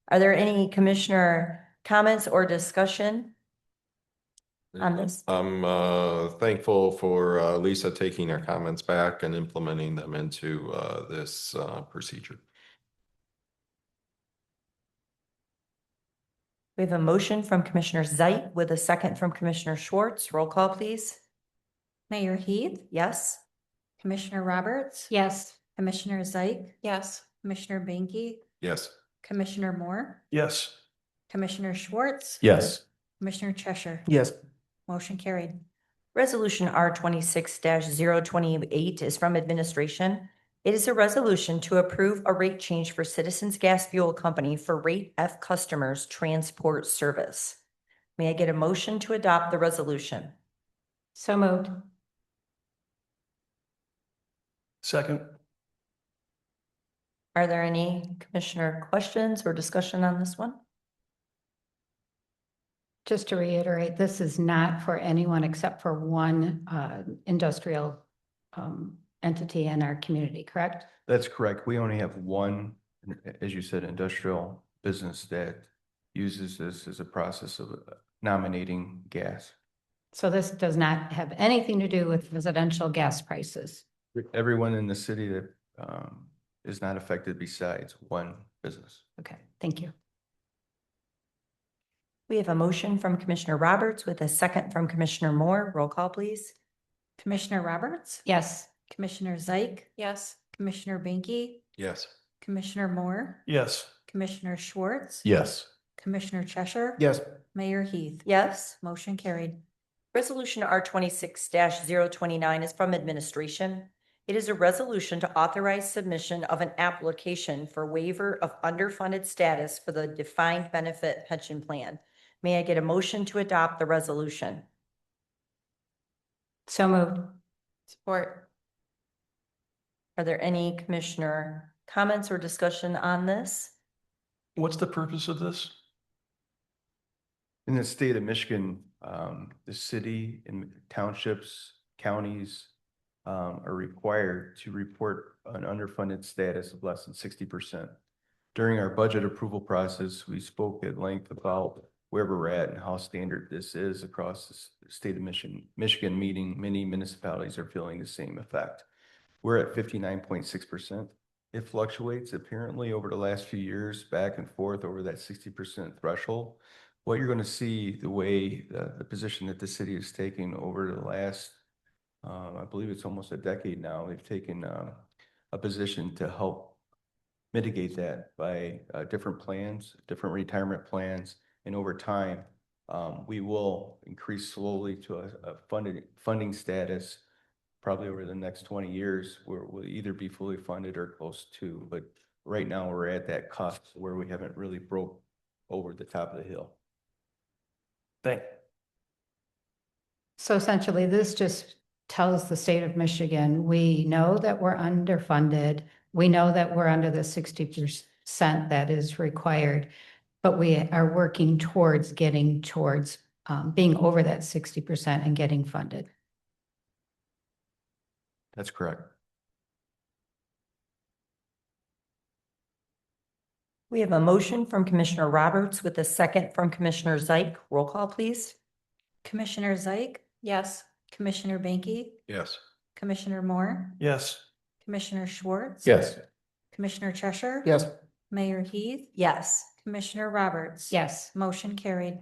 Are there any commissioner comments or discussion on this? I'm thankful for Lisa taking her comments back and implementing them into this procedure. We have a motion from Commissioner Zeit with a second from Commissioner Schwartz. Roll call, please. Mayor Heath? Yes. Commissioner Roberts? Yes. Commissioner Zeig? Yes. Commissioner Banky? Yes. Commissioner Moore? Yes. Commissioner Schwartz? Yes. Commissioner Cheshire? Yes. Motion carried. Resolution R 26-028 is from administration. It is a resolution to approve a rate change for Citizens Gas Fuel Company for Rate F customers transport service. May I get a motion to adopt the resolution? So moved. Second. Are there any commissioner questions or discussion on this one? Just to reiterate, this is not for anyone except for one industrial entity in our community, correct? That's correct. We only have one, as you said, industrial business that uses this as a process of nominating gas. So this does not have anything to do with residential gas prices. Everyone in the city that is not affected besides one business. Okay, thank you. We have a motion from Commissioner Roberts with a second from Commissioner Moore. Roll call, please. Commissioner Roberts? Yes. Commissioner Zeig? Yes. Commissioner Banky? Yes. Commissioner Moore? Yes. Commissioner Schwartz? Yes. Commissioner Cheshire? Yes. Mayor Heath? Yes. Motion carried. Resolution R 26-029 is from administration. It is a resolution to authorize submission of an application for waiver of underfunded status for the defined benefit pension plan. May I get a motion to adopt the resolution? So moved. Support. Are there any commissioner comments or discussion on this? What's the purpose of this? In the state of Michigan, the city and townships, counties are required to report an underfunded status of less than 60%. During our budget approval process, we spoke at length about where we're at and how standard this is across the state of Michigan, meaning many municipalities are feeling the same effect. We're at 59.6%. It fluctuates apparently over the last few years, back and forth over that 60% threshold. What you're going to see, the way the position that the city is taking over the last, I believe it's almost a decade now, they've taken a position to help mitigate that by different plans, different retirement plans, and over time, we will increase slowly to a funding status probably over the next 20 years where we'll either be fully funded or close to. But right now, we're at that cusp where we haven't really broke over the top of the hill. So essentially, this just tells the state of Michigan, we know that we're underfunded. We know that we're under the 60% that is required, but we are working towards getting towards being over that 60% and getting funded. That's correct. We have a motion from Commissioner Roberts with a second from Commissioner Zeik. Roll call, please. Commissioner Zeik, Yes. Commissioner Banky, Yes. Commissioner Moore, Yes. Commissioner Schwartz. Yes. Commissioner Cheshire. Yes. Mayor Heath, Yes. Commissioner Roberts. Yes. Motion carried.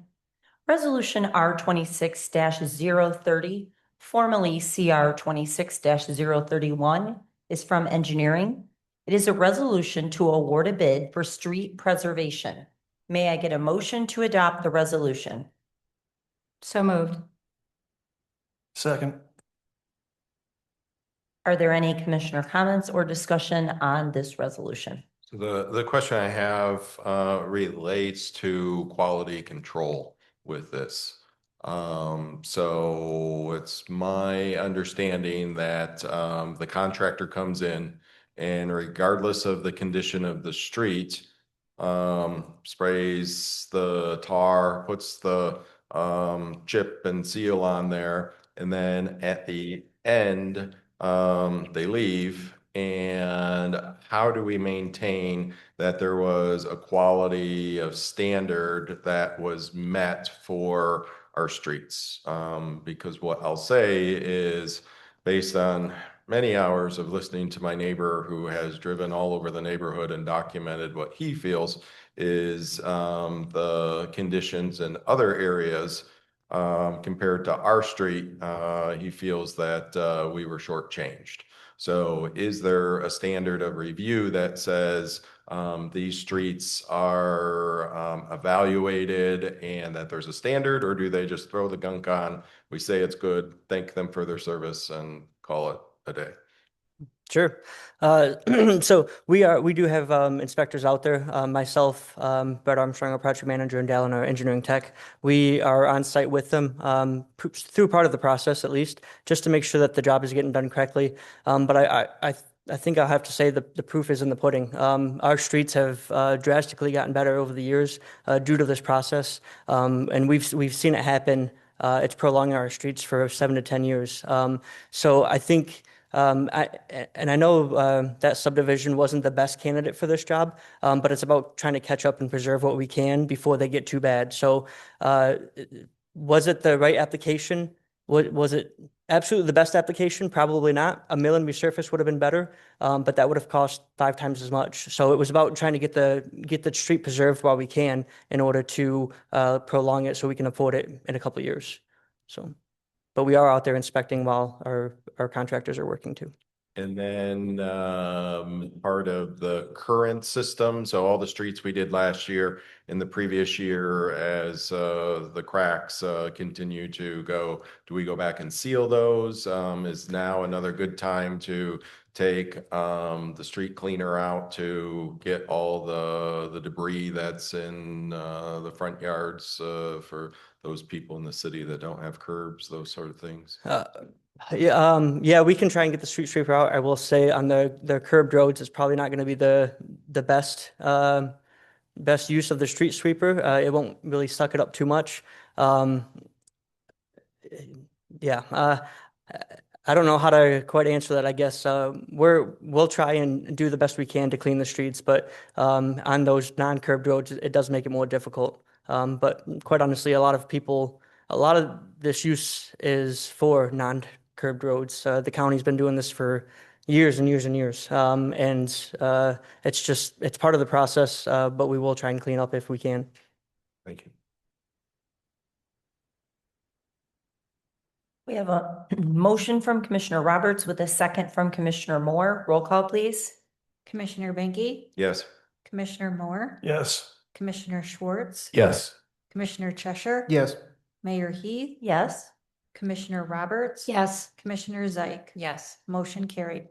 Resolution R 26-030, formerly CR 26-031, is from engineering. It is a resolution to award a bid for street preservation. May I get a motion to adopt the resolution? So moved. Second. Are there any commissioner comments or discussion on this resolution? So the question I have relates to quality control with this. So it's my understanding that the contractor comes in and regardless of the condition of the street, sprays the tar, puts the chip and seal on there, and then at the end, they leave. And how do we maintain that there was a quality of standard that was met for our streets? Because what I'll say is based on many hours of listening to my neighbor who has driven all over the neighborhood and documented what he feels is the conditions in other areas compared to our street. He feels that we were shortchanged. So is there a standard of review that says these streets are evaluated and that there's a standard, or do they just throw the gunk on? We say it's good, thank them for their service, and call it a day? Sure. So we do have inspectors out there. Myself, Brett Armstrong, our project manager, and Dallin, our engineering tech. We are on site with them through part of the process, at least, just to make sure that the job is getting done correctly. But I think I'll have to say the proof is in the pudding. Our streets have drastically gotten better over the years due to this process, and we've seen it happen. It's prolonging our streets for 7 to 10 years. So I think. I know that subdivision wasn't the best candidate for this job, but it's about trying to catch up and preserve what we can before they get too bad. So was it the right application? Was it absolutely the best application? Probably not. A mill and resurface would have been better, but that would have cost 5 times as much. So it was about trying to get the street preserved while we can in order to prolong it so we can afford it in a couple of years. So. But we are out there inspecting while our contractors are working too. And then part of the current system, so all the streets we did last year and the previous year, as the cracks continue to go, do we go back and seal those? Is now another good time to take the street cleaner out to get all the debris that's in the front yards for those people in the city that don't have curbs, those sort of things? Yeah, we can try and get the street sweeper out. I will say on the curbed roads, it's probably not going to be the best best use of the street sweeper. It won't really suck it up too much. Yeah, I don't know how to quite answer that. I guess we'll try and do the best we can to clean the streets, but on those non-curbed roads, it does make it more difficult. But quite honestly, a lot of this use is for non-curbed roads. The county's been doing this for years and years and years. It's part of the process, but we will try and clean up if we can. Thank you. We have a motion from Commissioner Roberts with a second from Commissioner Moore. Roll call, please. Commissioner Banky, Yes. Commissioner Moore, Yes. Commissioner Schwartz, Yes. Commissioner Cheshire. Yes. Mayor Heath, Yes. Commissioner Roberts. Yes. Commissioner Zeik. Yes. Motion carried.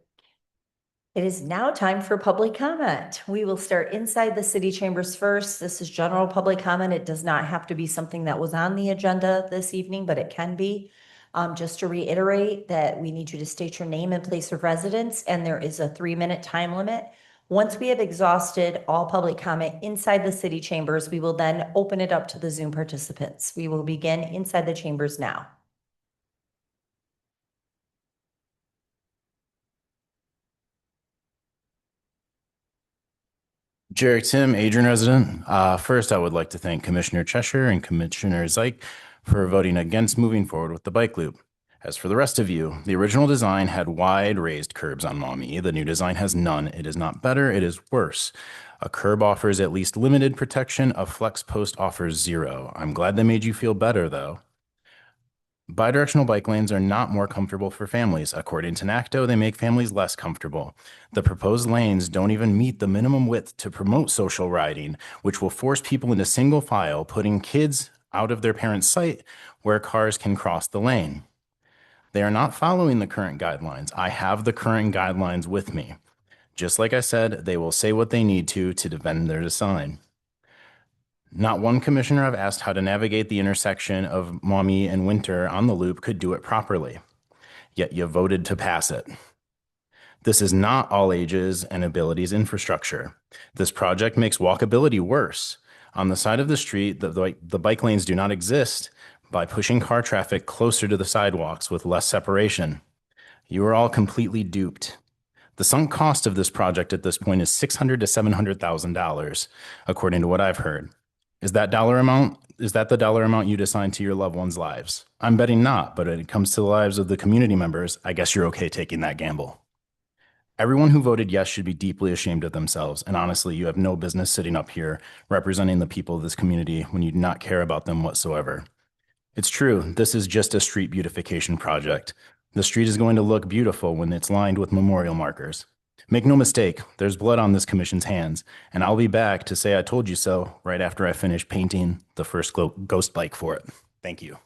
It is now time for public comment. We will start inside the city chambers first. This is general public comment. It does not have to be something that was on the agenda this evening, but it can be. Just to reiterate that we need you to state your name and place of residence, and there is a 3-minute time limit. Once we have exhausted all public comment inside the city chambers, we will then open it up to the Zoom participants. We will begin inside the chambers now. Jarek Tim, Adrian resident. First, I would like to thank Commissioner Cheshire and Commissioner Zeik for voting against moving forward with the bike loop. As for the rest of you, the original design had wide raised curbs on Maumee. The new design has none. It is not better, it is worse. A curb offers at least limited protection. A flex post offers 0. I'm glad they made you feel better, though. Bidirectional bike lanes are not more comfortable for families. According to NACTO, they make families less comfortable. The proposed lanes don't even meet the minimum width to promote social riding, which will force people into single file, putting kids out of their parents' sight where cars can cross the lane. They are not following the current guidelines. I have the current guidelines with me. Just like I said, they will say what they need to defend their design. Not one commissioner I've asked how to navigate the intersection of Maumee and Winter on the loop could do it properly. Yet you voted to pass it. This is not all ages and abilities infrastructure. This project makes walkability worse. On the side of the street, the bike lanes do not exist by pushing car traffic closer to the sidewalks with less separation. You are all completely duped. The sunk cost of this project at this point is $600,000 to $700,000, according to what I've heard. Is that the dollar amount you'd assign to your loved ones' lives? I'm betting not, but when it comes to the lives of the community members, I guess you're okay taking that gamble. Everyone who voted yes should be deeply ashamed of themselves, and honestly, you have no business sitting up here representing the people of this community when you do not care about them whatsoever. It's true, this is just a street beautification project. The street is going to look beautiful when it's lined with memorial markers. Make no mistake, there's blood on this commission's hands, and I'll be back to say I told you so right after I finish painting the first ghost bike for it. Thank you.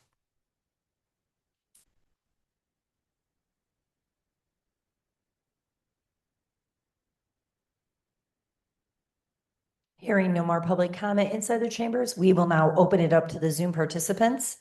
Hearing no more public comment inside the chambers, we will now open it up to the Zoom participants.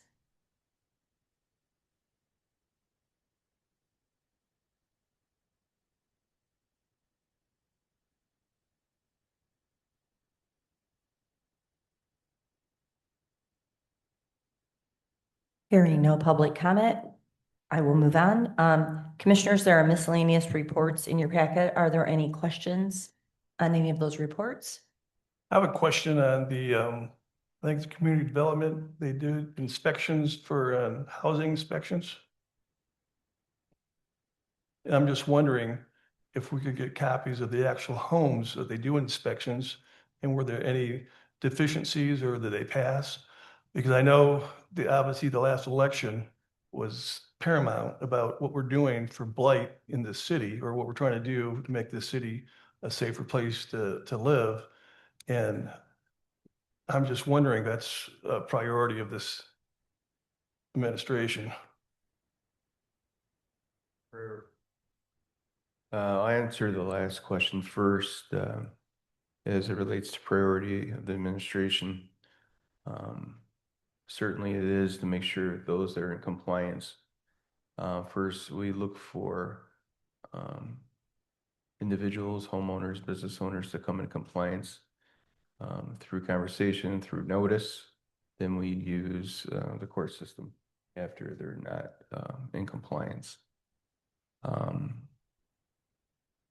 Hearing no public comment, I will move on. Commissioners, there are miscellaneous reports in your packet. Are there any questions on any of those reports? I have a question on I think it's community development. They do inspections for housing inspections. And I'm just wondering if we could get copies of the actual homes that they do inspections, and were there any deficiencies or did they pass? Because I know obviously the last election was paramount about what we're doing for blight in this city, or what we're trying to do to make this city a safer place to live. And I'm just wondering, that's a priority of this administration. I'll answer the last question first, as it relates to priority of the administration. Certainly it is to make sure those that are in compliance. First, we look for individuals, homeowners, business owners to come in compliance through conversation, through notice. Then we use the court system after they're not in compliance.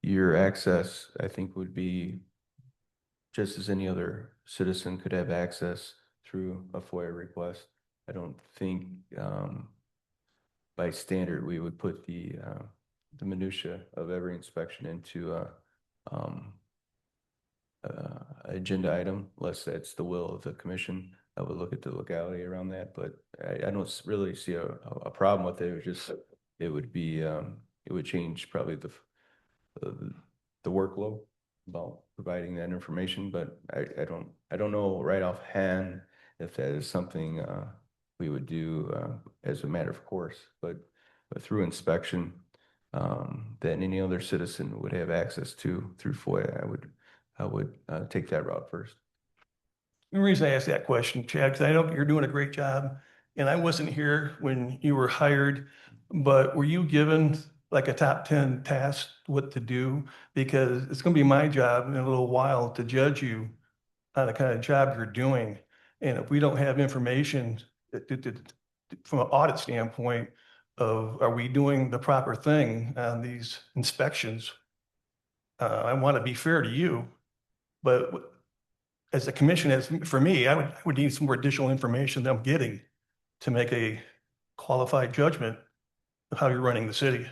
Your access, I think, would be just as any other citizen could have access through a FOIA request. I don't think by standard we would put the the minutia of every inspection into um, agenda item, unless that's the will of the commission. I would look at the legality around that, but I don't really see a problem with it. It would just, it would be, it would change probably the workload about providing that information, but I don't know right offhand if that is something we would do as a matter of course, but through inspection that any other citizen would have access to through FOIA, I would take that route first. The reason I asked that question, Chad, because I know you're doing a great job, and I wasn't here when you were hired, but were you given like a top 10 task what to do? Because it's going to be my job in a little while to judge you on the kind of job you're doing. And if we don't have information from an audit standpoint of, are we doing the proper thing on these inspections? I want to be fair to you, but as a commission, as for me, I would need some more additional information that I'm getting to make a qualified judgment of how you're running the city.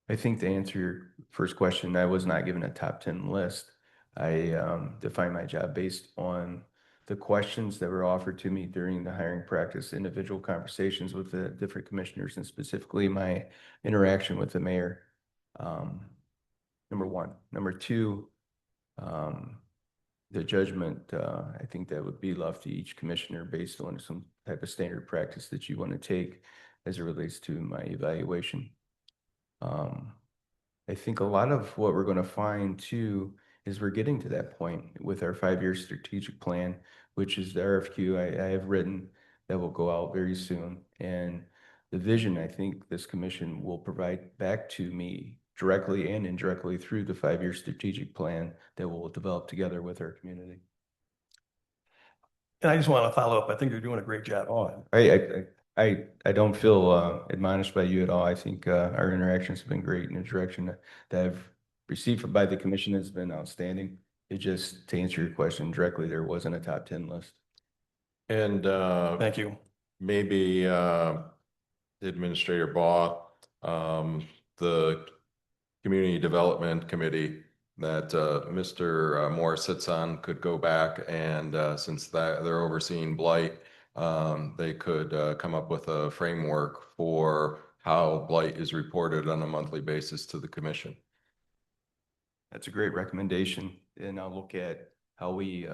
I think to answer your first question, I was not given a top 10 list. I defined my job based on the questions that were offered to me during the hiring practice, individual conversations with the different commissioners, and specifically my interaction with the mayor. Number one. Number two, the judgment, I think that would be left to each commissioner based on some type of standard practice that you want to take as it relates to my evaluation. I think a lot of what we're going to find too is we're getting to that point with our 5-year strategic plan, which is the RFQ I have written that will go out very soon. And the vision I think this commission will provide back to me directly and indirectly through the 5-year strategic plan that we'll develop together with our community. And I just want to follow up. I think you're doing a great job. Oh, I don't feel admonished by you at all. I think our interactions have been great, and the direction that I've received by the commission has been outstanding. It just, to answer your question directly, there wasn't a top 10 list. And Thank you. maybe the Administrator Baugh, the Community Development Committee that Mr. Moore sits on could go back and since they're overseeing blight, they could come up with a framework for how blight is reported on a monthly basis to the commission. That's a great recommendation, and I'll look at how we,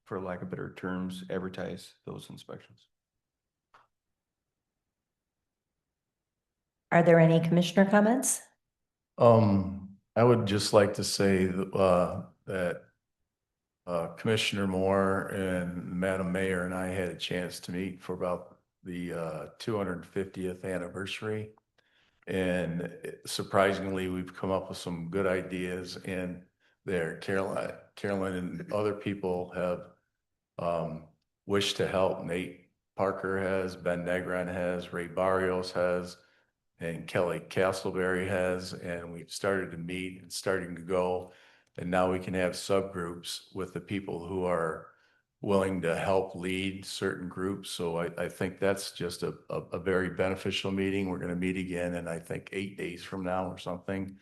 for lack of better terms, advertise those inspections. Are there any commissioner comments? I would just like to say that Commissioner Moore and Madam Mayor and I had a chance to meet for about the 250th anniversary. And surprisingly, we've come up with some good ideas, and there, Carolyn and other people have wished to help. Nate Parker has, Ben Negron has, Ray Barrios has, and Kelly Castleberry has, and we've started to meet and starting to go. And now we can have subgroups with the people who are willing to help lead certain groups. So I think that's just a very beneficial meeting. We're going to meet again in, I think, 8 days from now or something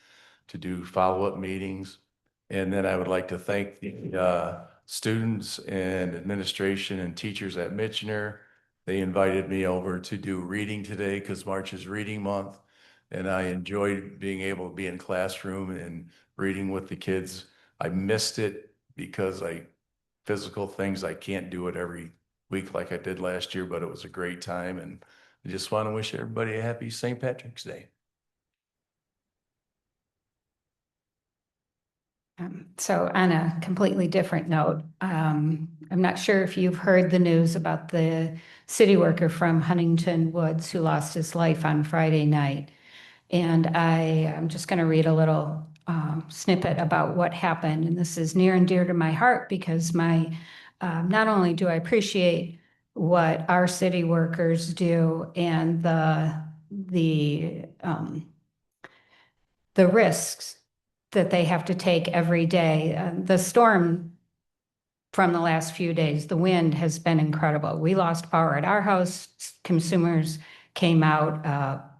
to do follow-up meetings. And then I would like to thank the students and administration and teachers at Michener. They invited me over to do reading today because March is reading month. And I enjoyed being able to be in classroom and reading with the kids. I missed it because physical things, I can't do it every week like I did last year, but it was a great time. And I just want to wish everybody a happy St. Patrick's Day. So on a completely different note, I'm not sure if you've heard the news about the city worker from Huntington Woods who lost his life on Friday night. And I'm just going to read a little snippet about what happened. And this is near and dear to my heart because not only do I appreciate what our city workers do and the risks that they have to take every day. The storm from the last few days. The wind has been incredible. We lost power at our house. Consumers came out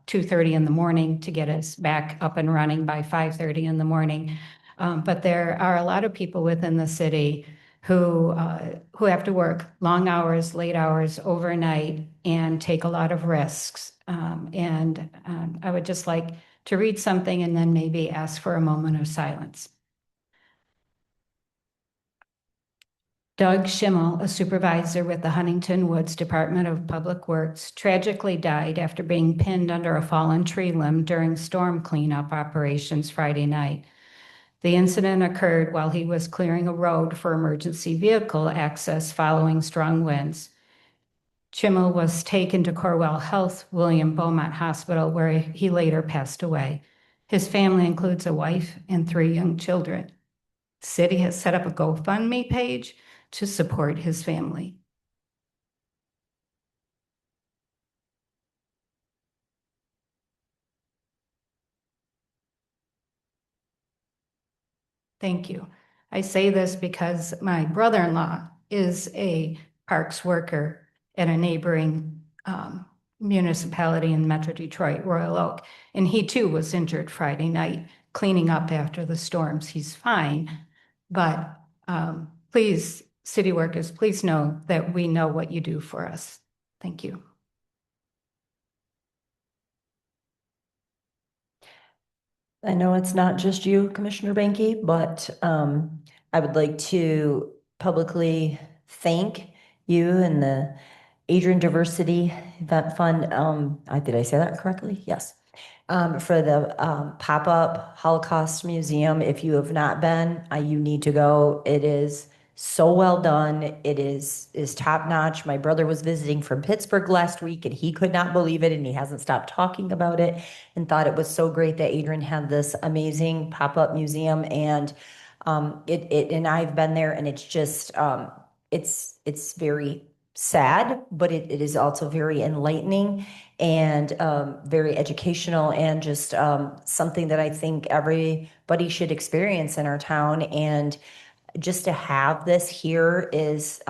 2:30 in the morning to get us back up and running by 5:30 in the morning. But there are a lot of people within the city who have to work long hours, late hours, overnight, and take a lot of risks. I would just like to read something and then maybe ask for a moment of silence. Doug Schimmel, a supervisor with the Huntington Woods Department of Public Works, tragically died after being pinned under a fallen tree limb during storm cleanup operations Friday night. The incident occurred while he was clearing a road for emergency vehicle access following strong winds. Schimmel was taken to Corewell Health William Beaumont Hospital, where he later passed away. His family includes a wife and 3 young children. The city has set up a GoFundMe page to support his family. Thank you. I say this because my brother-in-law is a parks worker at a neighboring municipality in Metro Detroit, Royal Oak, and he too was injured Friday night cleaning up after the storms. He's fine, but please, city workers, please know that we know what you do for us. Thank you. I know it's not just you, Commissioner Banky, but I would like to publicly thank you and the Adrian Diversity Event Fund. Did I say that correctly? Yes. For the pop-up Holocaust Museum. If you have not been, you need to go. It is so well done. It is top-notch. My brother was visiting from Pittsburgh last week and he could not believe it, and he hasn't stopped talking about it and thought it was so great that Adrian had this amazing pop-up museum. And and I've been there, and it's just it's very sad, but it is also very enlightening and very educational, and just something that I think everybody should experience in our town. And just to have this here is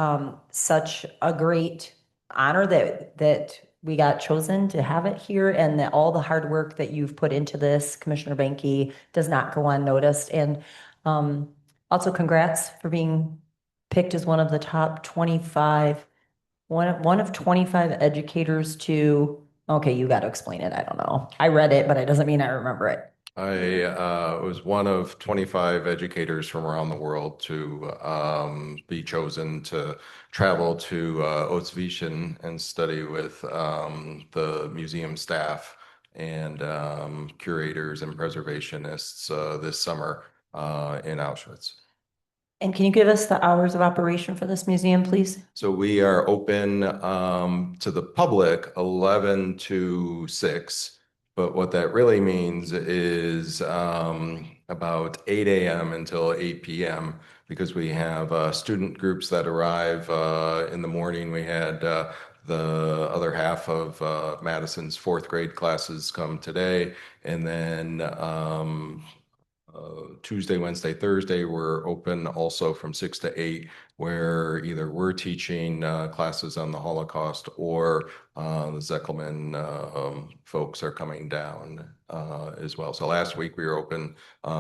such a great honor that we got chosen to have it here, and that all the hard work that you've put into this, Commissioner Banky, does not go unnoticed. And also congrats for being picked as one of the top 25, one of 25 educators to, okay, you got to explain it. I don't know. I read it, but it doesn't mean I remember it. I was one of 25 educators from around the world to be chosen to travel to Auschwitz and study with the museum staff and curators and preservationists this summer in Auschwitz. And can you give us the hours of operation for this museum, please? So we are open to the public 11 to 6. But what that really means is about 8 a.m. until 8 p.m. because we have student groups that arrive in the morning. We had the other half of Madison's 4th grade classes come today. And then Tuesday, Wednesday, Thursday, we're open also from 6 to 8, where either we're teaching classes on the Holocaust or the Zeckelman folks are coming down as well. So last week we were open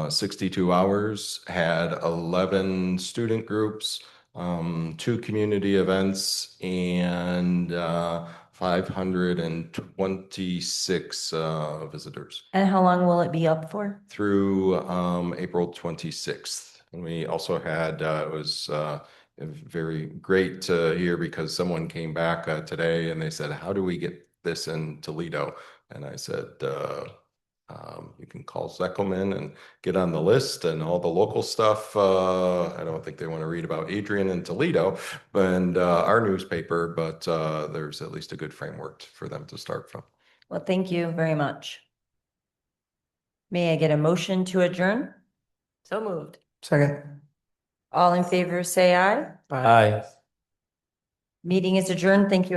62 hours, had 11 student groups, 2 community events, and 526 visitors. And how long will it be up for? Through April 26th. And we also had, it was very great to hear because someone came back today and they said, how do we get this in Toledo? And I said, you can call Zeckelman and get on the list and all the local stuff. I don't think they want to read about Adrian in Toledo and our newspaper, but there's at least a good framework for them to start from. Well, thank you very much. May I get a motion to adjourn? So moved. Second. All in favor, say aye. Aye. Meeting is adjourned. Thank you, everyone.